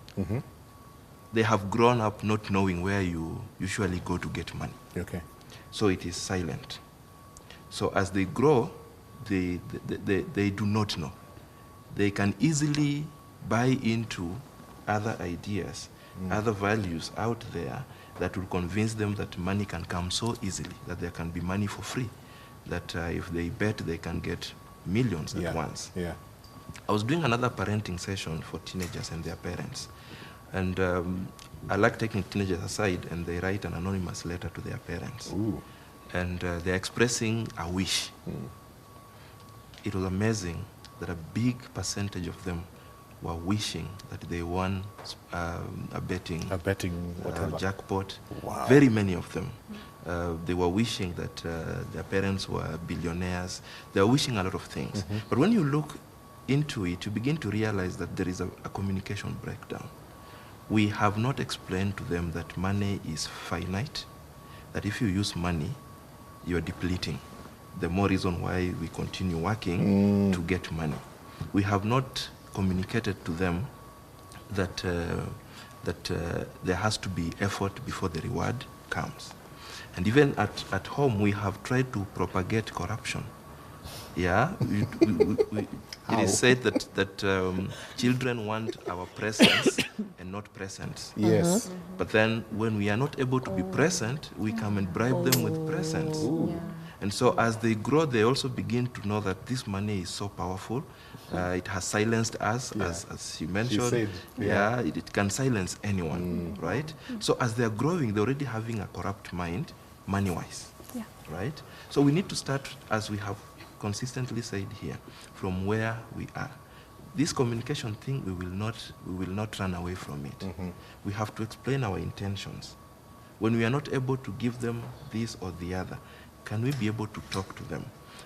Speaker 2: they have grown up not knowing where you usually go to get money.
Speaker 1: Okay.
Speaker 2: So it is silent. So as they grow, they do not know. They can easily buy into other ideas, other values out there that will convince them that money can come so easily, that there can be money for free, that if they bet, they can get millions at once.
Speaker 1: Yeah.
Speaker 2: I was doing another parenting session for teenagers and their parents. And I like taking teenagers aside, and they write an anonymous letter to their parents.
Speaker 1: Ooh.
Speaker 2: And they're expressing a wish. It was amazing that a big percentage of them were wishing that they won a betting
Speaker 1: whatever.
Speaker 2: jackpot.
Speaker 1: Wow.
Speaker 2: Very many of them. They were wishing that their parents were billionaires. They were wishing a lot of things. But when you look into it, you begin to realize that there is a communication breakdown. We have not explained to them that money is finite, that if you use money, you are depleting. The more reason why we continue working to get money. We have not communicated to them that there has to be effort before the reward comes. And even at home, we have tried to propagate corruption. Yeah, it is said that children want our presence and not presents.
Speaker 1: Yes.
Speaker 2: But then when we are not able to be present, we come and bribe them with presents. And so as they grow, they also begin to know that this money is so powerful. It has silenced us, as you mentioned.
Speaker 1: She said,
Speaker 2: it can silence anyone, right? So as they're growing, they're already having a corrupt mind, money-wise, right? So we need to start, as we have consistently said here, from where we are. This communication thing, we will not run away from it. We have to explain our intentions. When we are not able to give them this or the other, can we be able to talk to them?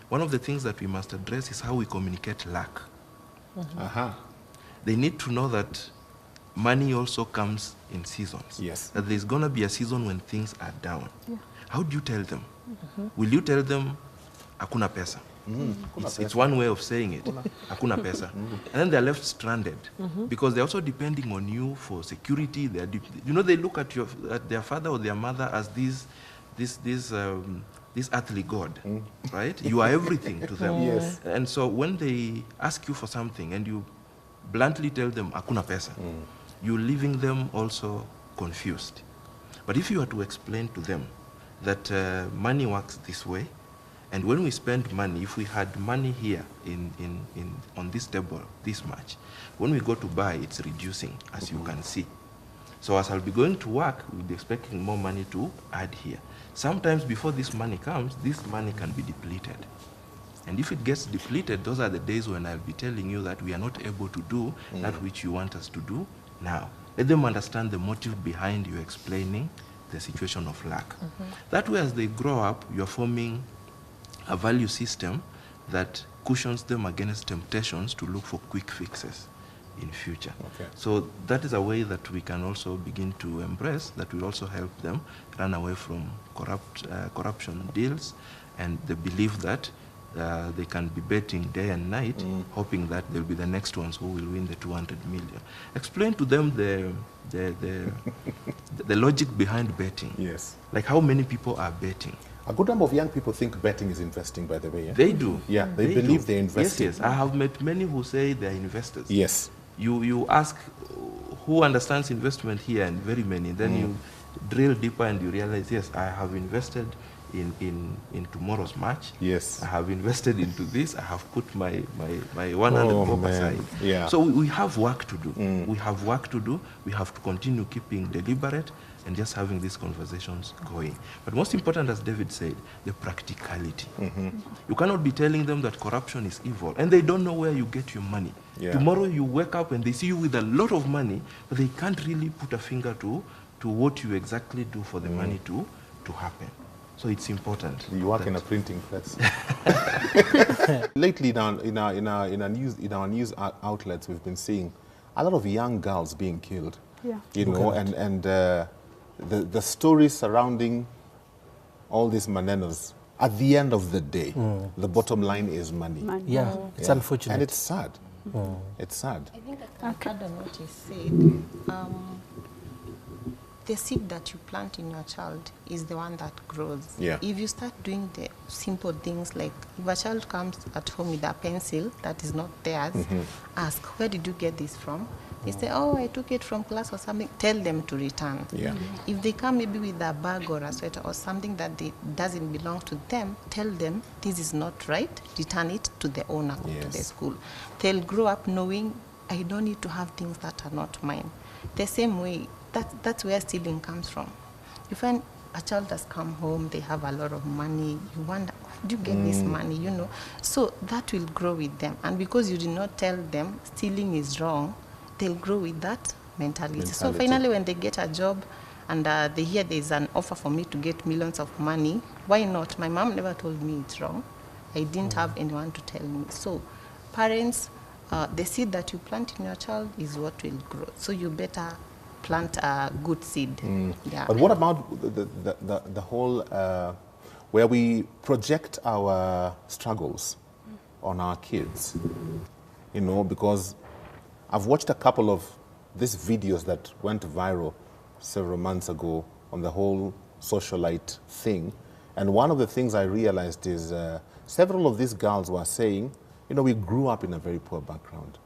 Speaker 2: One of the things that we must address is how we communicate lack. They need to know that money also comes in seasons.
Speaker 1: Yes.
Speaker 2: That there's going to be a season when things are down. How do you tell them? Will you tell them, hakuna pesa? It's one way of saying it. Hakuna pesa. And then they're left stranded because they're also depending on you for security. They look at their father or their mother as this earthly god, right? You are everything to them.
Speaker 1: Yes.
Speaker 2: And so when they ask you for something and you bluntly tell them hakuna pesa, you're leaving them also confused. But if you are to explain to them that money works this way, and when we spend money, if we had money here on this table, this much, when we go to buy, it's reducing, as you can see. So as I'll be going to work, we'll be expecting more money to add here. Sometimes before this money comes, this money can be depleted. And if it gets depleted, those are the days when I'll be telling you that we are not able to do that which you want us to do now. Let them understand the motive behind you explaining the situation of lack. That way, as they grow up, you're forming a value system that cushions them against temptations to look for quick fixes in future. So that is a way that we can also begin to embrace, that will also help them run away from corruption deals and the belief that they can be betting day and night, hoping that they'll be the next ones who will win the 200 million. Explain to them the logic behind betting.
Speaker 1: Yes.
Speaker 2: Like how many people are betting.
Speaker 1: A good number of young people think betting is investing, by the way. Yeah?
Speaker 2: They do.
Speaker 1: Yeah, they believe they're investing.
Speaker 2: Yes. I have met many who say they're investors.
Speaker 1: Yes.
Speaker 2: You ask who understands investment here, and very many. Then you drill deeper and you realize, yes, I have invested in tomorrow's match.
Speaker 1: Yes.
Speaker 2: I have invested into this. I have put my 100 bob aside.
Speaker 1: Yeah.
Speaker 2: So we have work to do. We have work to do. We have to continue keeping deliberate and just having these conversations going. But most important, as David said, the practicality. You cannot be telling them that corruption is evil, and they don't know where you get your money.
Speaker 1: Yeah.
Speaker 2: Tomorrow you wake up and they see you with a lot of money, but they can't really put a finger to what you exactly do for the money to happen. So it's important.
Speaker 1: You work in a printing press. Lately, in our news outlets, we've been seeing a lot of young girls being killed.
Speaker 6: Yeah.
Speaker 1: You know, and the stories surrounding all these manenos. At the end of the day, the bottom line is money.
Speaker 5: Yeah, it's unfortunate.
Speaker 1: And it's sad. It's sad.
Speaker 3: I think I can add on what you said. the seed that you plant in your child is the one that grows.
Speaker 1: Yeah.
Speaker 3: If you start doing the simple things, like if a child comes at home with a pencil that is not theirs, ask, where did you get this from? They say, oh, I took it from class or something. Tell them to return.
Speaker 1: Yeah.
Speaker 3: If they come maybe with a bag or a sweater or something that doesn't belong to them, tell them this is not right. Return it to the owner, to the school. They'll grow up knowing I don't need to have things that are not mine. The same way, that's where stealing comes from. You find a child has come home, they have a lot of money, you wonder, where do you get this money, you know? So that will grow with them. And because you did not tell them stealing is wrong, they'll grow with that mentality. So finally, when they get a job and they hear there's an offer for me to get millions of money, why not? My mom never told me it's wrong. I didn't have anyone to tell me. So parents, the seed that you plant in your child is what will grow. So you better plant a good seed. Yeah.
Speaker 1: But what about the whole, where we project our struggles on our kids? You know, because I've watched a couple of these videos that went viral several months ago on the whole socialite thing. And one of the things I realized is several of these girls were saying, you know, we grew up in a very poor background,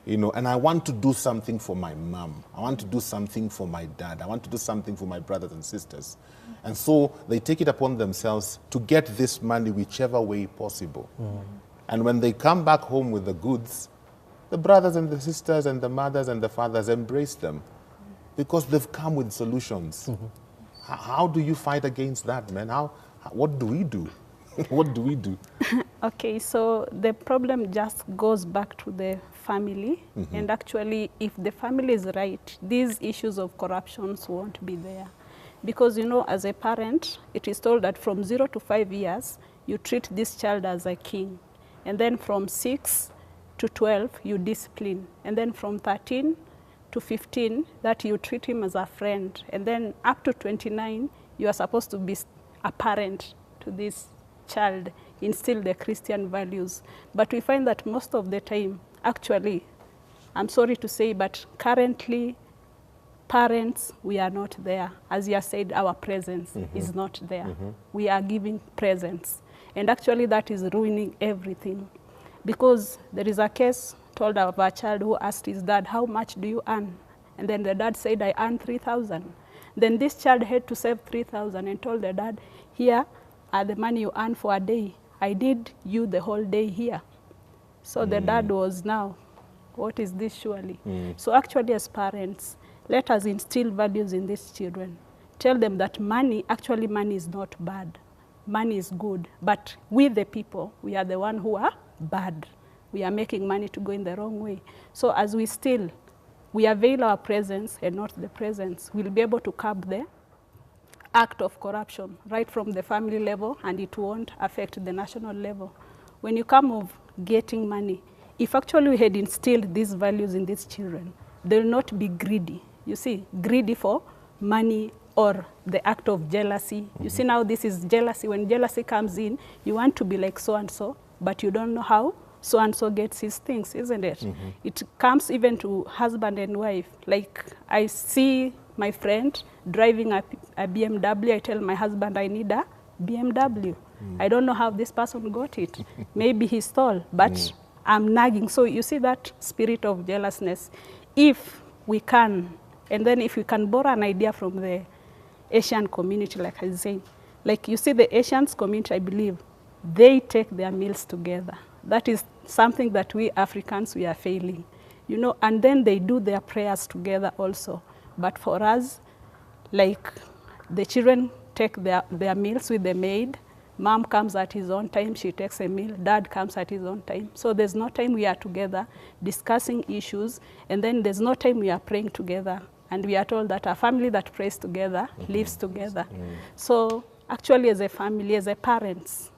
Speaker 1: you know, and I want to do something for my mom. I want to do something for my dad. I want to do something for my brothers and sisters. And so they take it upon themselves to get this money whichever way possible. And when they come back home with the goods, the brothers and the sisters and the mothers and the fathers embrace them because they've come with solutions. How do you fight against that, man? What do we do? What do we do?
Speaker 6: Okay, so the problem just goes back to the family. And actually, if the family is right, these issues of corruptions won't be there. Because, you know, as a parent, it is told that from 0 to 5 years, you treat this child as a king. And then from 6 to 12, you discipline. And then from 13 to 15, that you treat him as a friend. And then up to 29, you are supposed to be a parent to this child, instill the Christian values. But we find that most of the time, actually, I'm sorry to say, but currently, parents, we are not there. As you said, our presence is not there. We are giving presents. And actually, that is ruining everything. Because there is a case told of a child who asked his dad, how much do you earn? And then the dad said, I earn 3,000. Then this child had to save 3,000 and told the dad, here are the money you earn for a day. I need you the whole day here. So the dad was now, what is this surely? So actually as parents, let us instill values in these children. Tell them that money is not bad. Money is good. But we the people, we are the one who are bad. We are making money to go in the wrong way. So as we avail our presence and not the presence, we'll be able to curb the act of corruption right from the family level, and it won't affect the national level. When you come of getting money, if actually we had instilled these values in these children, they'll not be greedy. You see, greedy for money or the act of jealousy. You see now this is jealousy. When jealousy comes in, you want to be like so-and-so, but you don't know how so-and-so gets his things, isn't it? It comes even to husband and wife. Like I see my friend driving a BMW, I tell my husband I need a BMW. I don't know how this person got it. Maybe he stole, but I'm nagging. So you see that spirit of jealousness. If we can, and then if we can borrow an idea from the Asian community, like I say, like you see the Asians community, I believe, they take their meals together. That is something that we Africans, we are failing, you know, and then they do their prayers together also. But for us, like the children take their meals with the maid, mom comes at his own time, she takes a meal, dad comes at his own time. So there's no time we are together discussing issues, and then there's no time we are praying together. And we are told that a family that prays together lives together. So actually as a family, as a parents,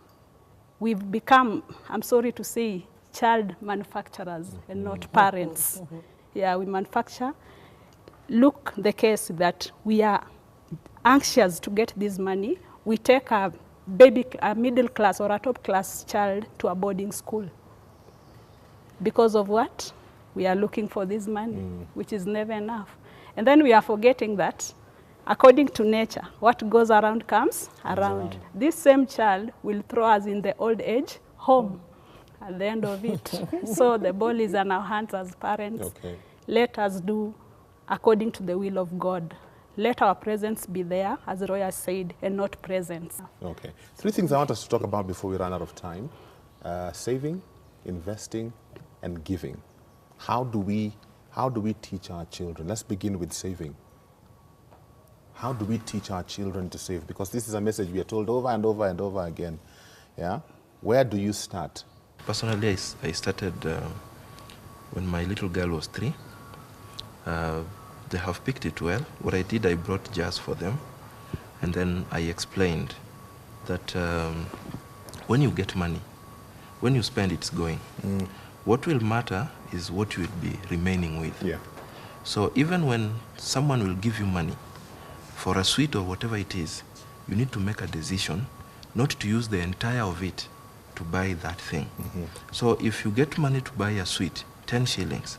Speaker 6: we've become, I'm sorry to say, child manufacturers and not parents. Yeah, we manufacture. Look the case that we are anxious to get this money. We take a middle class or a top class child to a boarding school. Because of what? We are looking for this money, which is never enough. And then we are forgetting that according to nature, what goes around comes around. This same child will throw us in the old age home at the end of it. So the ball is in our hands as parents.
Speaker 1: Okay.
Speaker 6: Let us do according to the will of God. Let our presence be there, as Roy has said, and not presence.
Speaker 1: Okay. 3 things I want us to talk about before we run out of time. Saving, investing, and giving. How do we teach our children? Let's begin with saving. How do we teach our children to save? Because this is a message we are told over and over and over again. Yeah? Where do you start?
Speaker 2: Personally, I started when my little girl was 3. They have picked it well. What I did, I brought jars for them, and then I explained that when you get money, when you spend, it's going. What will matter is what you will be remaining with.
Speaker 1: Yeah.
Speaker 2: So even when someone will give you money for a sweet or whatever it is, you need to make a decision not to use the entire of it to buy that thing. So if you get money to buy a sweet, 10 shillings,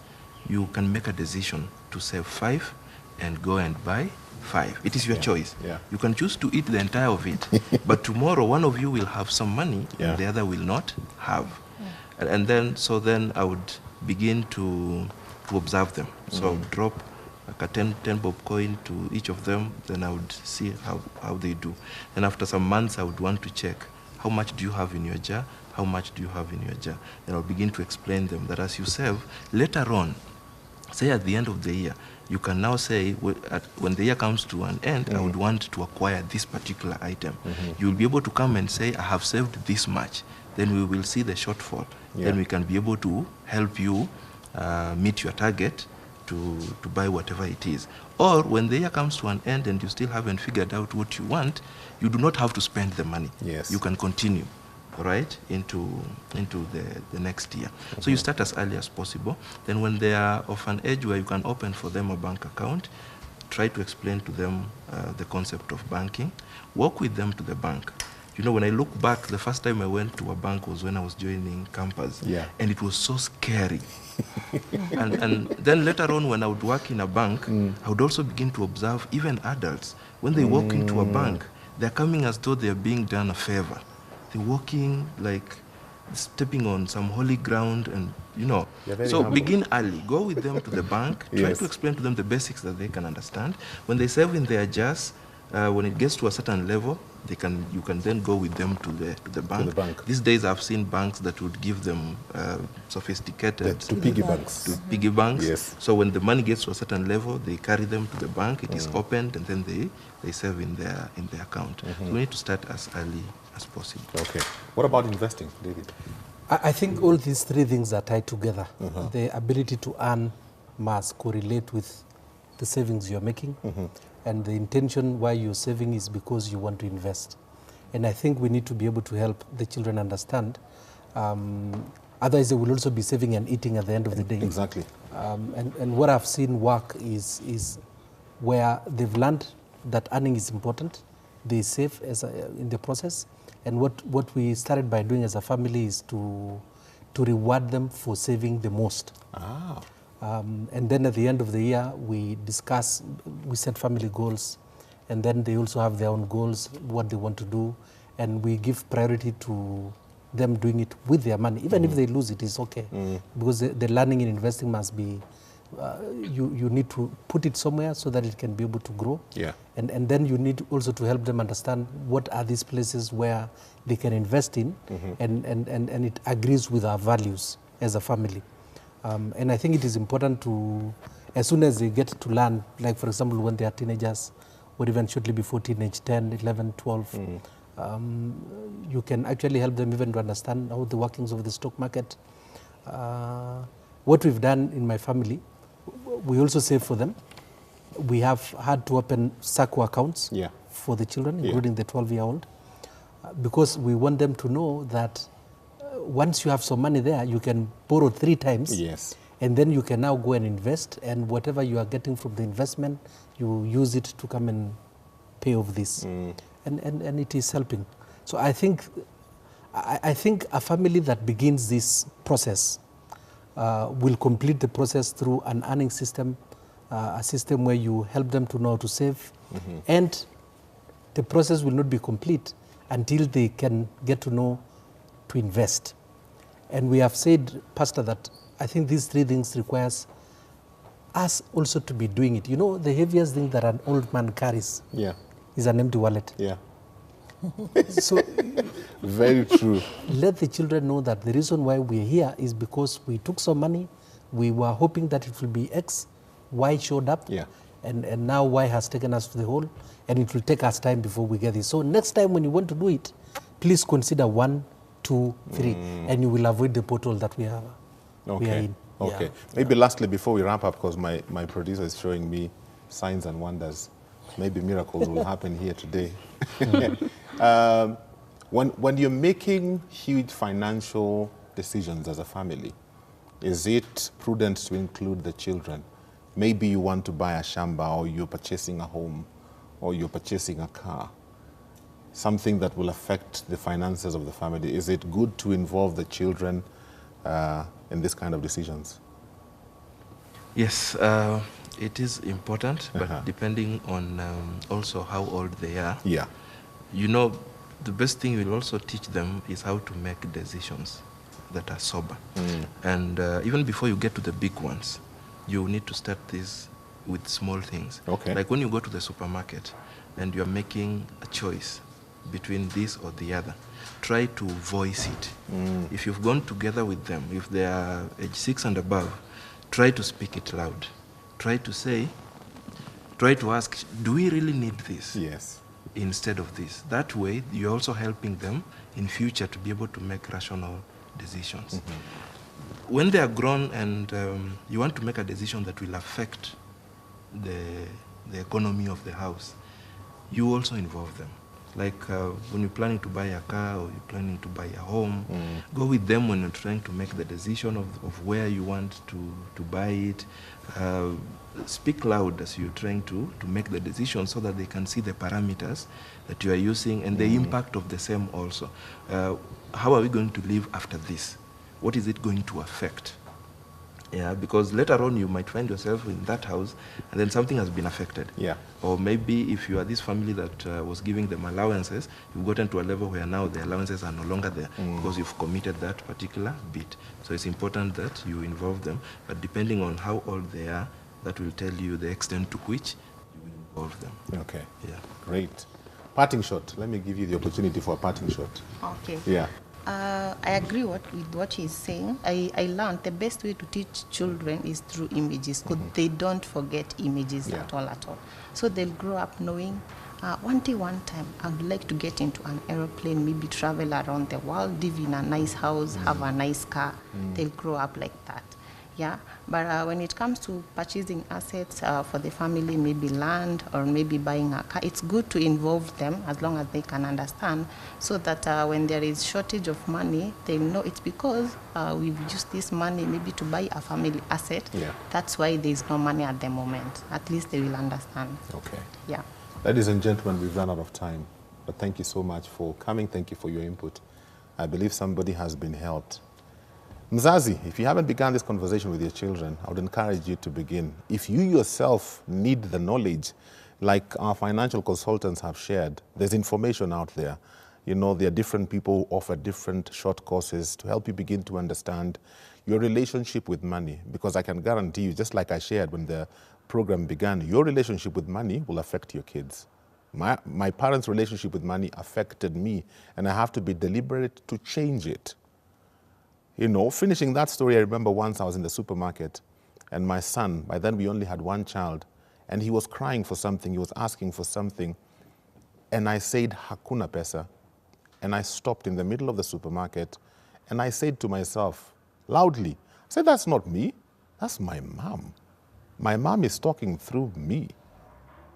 Speaker 2: you can make a decision to save 5 and go and buy 5. It is your choice.
Speaker 1: Yeah.
Speaker 2: You can choose to eat the entire of it, but tomorrow one of you will have some money and the other will not have. And then I would begin to observe them. So I would drop like a 10 bob coin to each of them, then I would see how they do. And after some months, I would want to check, how much do you have in your jar? How much do you have in your jar? Then I'll begin to explain them that as you save, later on, say at the end of the year, you can now say, when the year comes to an end, I would want to acquire this particular item. You will be able to come and say, I have saved this much. Then we will see the shortfall. Then we can be able to help you meet your target to buy whatever it is. Or when the year comes to an end and you still haven't figured out what you want, you do not have to spend the money.
Speaker 1: Yes.
Speaker 2: You can continue, right, into the next year. So you start as early as possible. Then when they are of an age where you can open for them a bank account, try to explain to them the concept of banking. Walk with them to the bank. You know, when I look back, the first time I went to a bank was when I was joining campus.
Speaker 1: Yeah.
Speaker 2: And it was so scary. and then later on, when I would work in a bank, I would also begin to observe even adults. When they walk into a bank, they're coming as though they're being done a favor. They're walking like stepping on some holy ground, and you know. So
Speaker 1: humble.
Speaker 2: begin early. Go with them to the bank. Try to explain to them the basics that they can understand. When they save in their jars, when it gets to a certain level, you can then go with them to the bank. These days I've seen banks that would give them sophisticated
Speaker 1: piggy banks.
Speaker 2: To piggy banks.
Speaker 1: Yes.
Speaker 2: So when the money gets to a certain level, they carry them to the bank. It is opened, and then they save in their account. So we need to start as early as possible.
Speaker 1: Okay. What about investing, David?
Speaker 5: I think all these 3 things are tied together. The ability to earn must correlate with the savings you're making. And the intention why you're saving is because you want to invest. And I think we need to be able to help the children understand. Otherwise, they will also be saving and eating at the end of the day.
Speaker 1: Exactly.
Speaker 5: And what I've seen work is where they've learned that earning is important. They save in the process. And what we started by doing as a family is to reward them for saving the most. And then at the end of the year, we set family goals, and then they also have their own goals, what they want to do, and we give priority to them doing it with their money. Even if they lose it, it's okay, because the learning in investing must be, you need to put it somewhere so that it can be able to grow.
Speaker 1: Yeah.
Speaker 5: And then you need also to help them understand what are these places where they can invest in, and it agrees with our values as a family. And I think it is important to, as soon as they get to learn, like for example, when they are teenagers, or even shortly before teenage, 10, 11, 12, you can actually help them even to understand how the workings of the stock market. What we've done in my family, we also save for them. We have had to open SACCO accounts for the children, including the 12-year-old, because we want them to know that once you have some money there, you can borrow 3 times.
Speaker 1: Yes.
Speaker 5: And then you can now go and invest, and whatever you are getting from the investment, you use it to come and pay off this. And it is helping. So I think a family that begins this process will complete the process through an earning system a system where you help them to know how to save, and the process will not be complete until they can get to know to invest. And we have said, Pastor, that I think these three things requires us also to be doing it. You know, the heaviest thing that an old man carries is an empty wallet.
Speaker 1: Yeah.
Speaker 5: So
Speaker 1: Very true.
Speaker 5: let the children know that the reason why we're here is because we took some money, we were hoping that it will be X, Y showed up, and now Y has taken us to the hole, and it will take us time before we get this. So next time when you want to do it, please consider 1, 2, 3, and you will avoid the pothole that we are in.
Speaker 1: Okay. Maybe lastly, before we wrap up, because my producer is showing me signs and wonders, maybe miracles will happen here today. When you're making huge financial decisions as a family, is it prudent to include the children? Maybe you want to buy a shamba, or you're purchasing a home, or you're purchasing a car, something that will affect the finances of the family. Is it good to involve the children in this kind of decisions?
Speaker 2: Yes, it is important, but depending on also how old they are.
Speaker 1: Yeah.
Speaker 2: You know, the best thing we'll also teach them is how to make decisions that are sober. And even before you get to the big ones, you need to start this with small things.
Speaker 1: Okay.
Speaker 2: Like when you go to the supermarket and you're making a choice between this or the other, try to voice it. If you've gone together with them, if they are age 6 and above, try to speak it loud. Try to ask, do we really need this?
Speaker 1: Yes.
Speaker 2: Instead of this. That way, you're also helping them in future to be able to make rational decisions. When they are grown and you want to make a decision that will affect the economy of the house, you also involve them. Like when you're planning to buy a car or you're planning to buy a home, go with them when you're trying to make the decision of where you want to buy it. Speak loud as you're trying to make the decision so that they can see the parameters that you are using and the impact of the same also. How are we going to live after this? What is it going to affect? Yeah, because later on you might find yourself in that house and then something has been affected.
Speaker 1: Yeah.
Speaker 2: Or maybe if you are this family that was giving them allowances, you've gotten to a level where now the allowances are no longer there because you've committed that particular bit. So it's important that you involve them, but depending on how old they are, that will tell you the extent to which you will involve them.
Speaker 1: Okay.
Speaker 2: Yeah.
Speaker 1: Great. Parting shot. Let me give you the opportunity for a parting shot.
Speaker 3: Okay.
Speaker 1: Yeah.
Speaker 3: I agree with what she's saying. I learned the best way to teach children is through images, because they don't forget images at all. So they'll grow up knowing, one time, I would like to get into an aeroplane, maybe travel around the world, live in a nice house, have a nice car. They'll grow up like that. Yeah, but when it comes to purchasing assets for the family, maybe land or maybe buying a car, it's good to involve them as long as they can understand, so that when there is shortage of money, they know it's because we've used this money maybe to buy a family asset.
Speaker 1: Yeah.
Speaker 3: That's why there is no money at the moment. At least they will understand.
Speaker 1: Okay.
Speaker 3: Yeah.
Speaker 1: Ladies and gentlemen, we've run out of time, but thank you so much for coming. Thank you for your input. I believe somebody has been helped. Mzazi, if you haven't begun this conversation with your children, I would encourage you to begin. If you yourself need the knowledge, like our financial consultants have shared, there's information out there. You know, there are different people who offer different short courses to help you begin to understand your relationship with money. Because I can guarantee you, just like I shared when the program began, your relationship with money will affect your kids. My parents' relationship with money affected me, and I have to be deliberate to change it. You know, finishing that story, I remember once I was in the supermarket and my son, by then we only had one child, and he was crying for something, he was asking for something. And I said, Hakuna pesa. And I stopped in the middle of the supermarket and I said to myself, loudly, I said, that's not me, that's my mom. My mom is talking through me.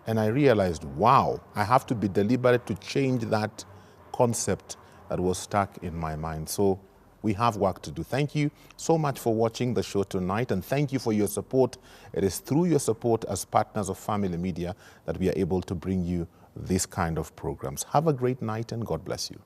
Speaker 1: And I realized, wow, I have to be deliberate to change that concept that was stuck in my mind. So we have work to do. Thank you so much for watching the show tonight, and thank you for your support. It is through your support as partners of Family Media that we are able to bring you this kind of programs. Have a great night and God bless you.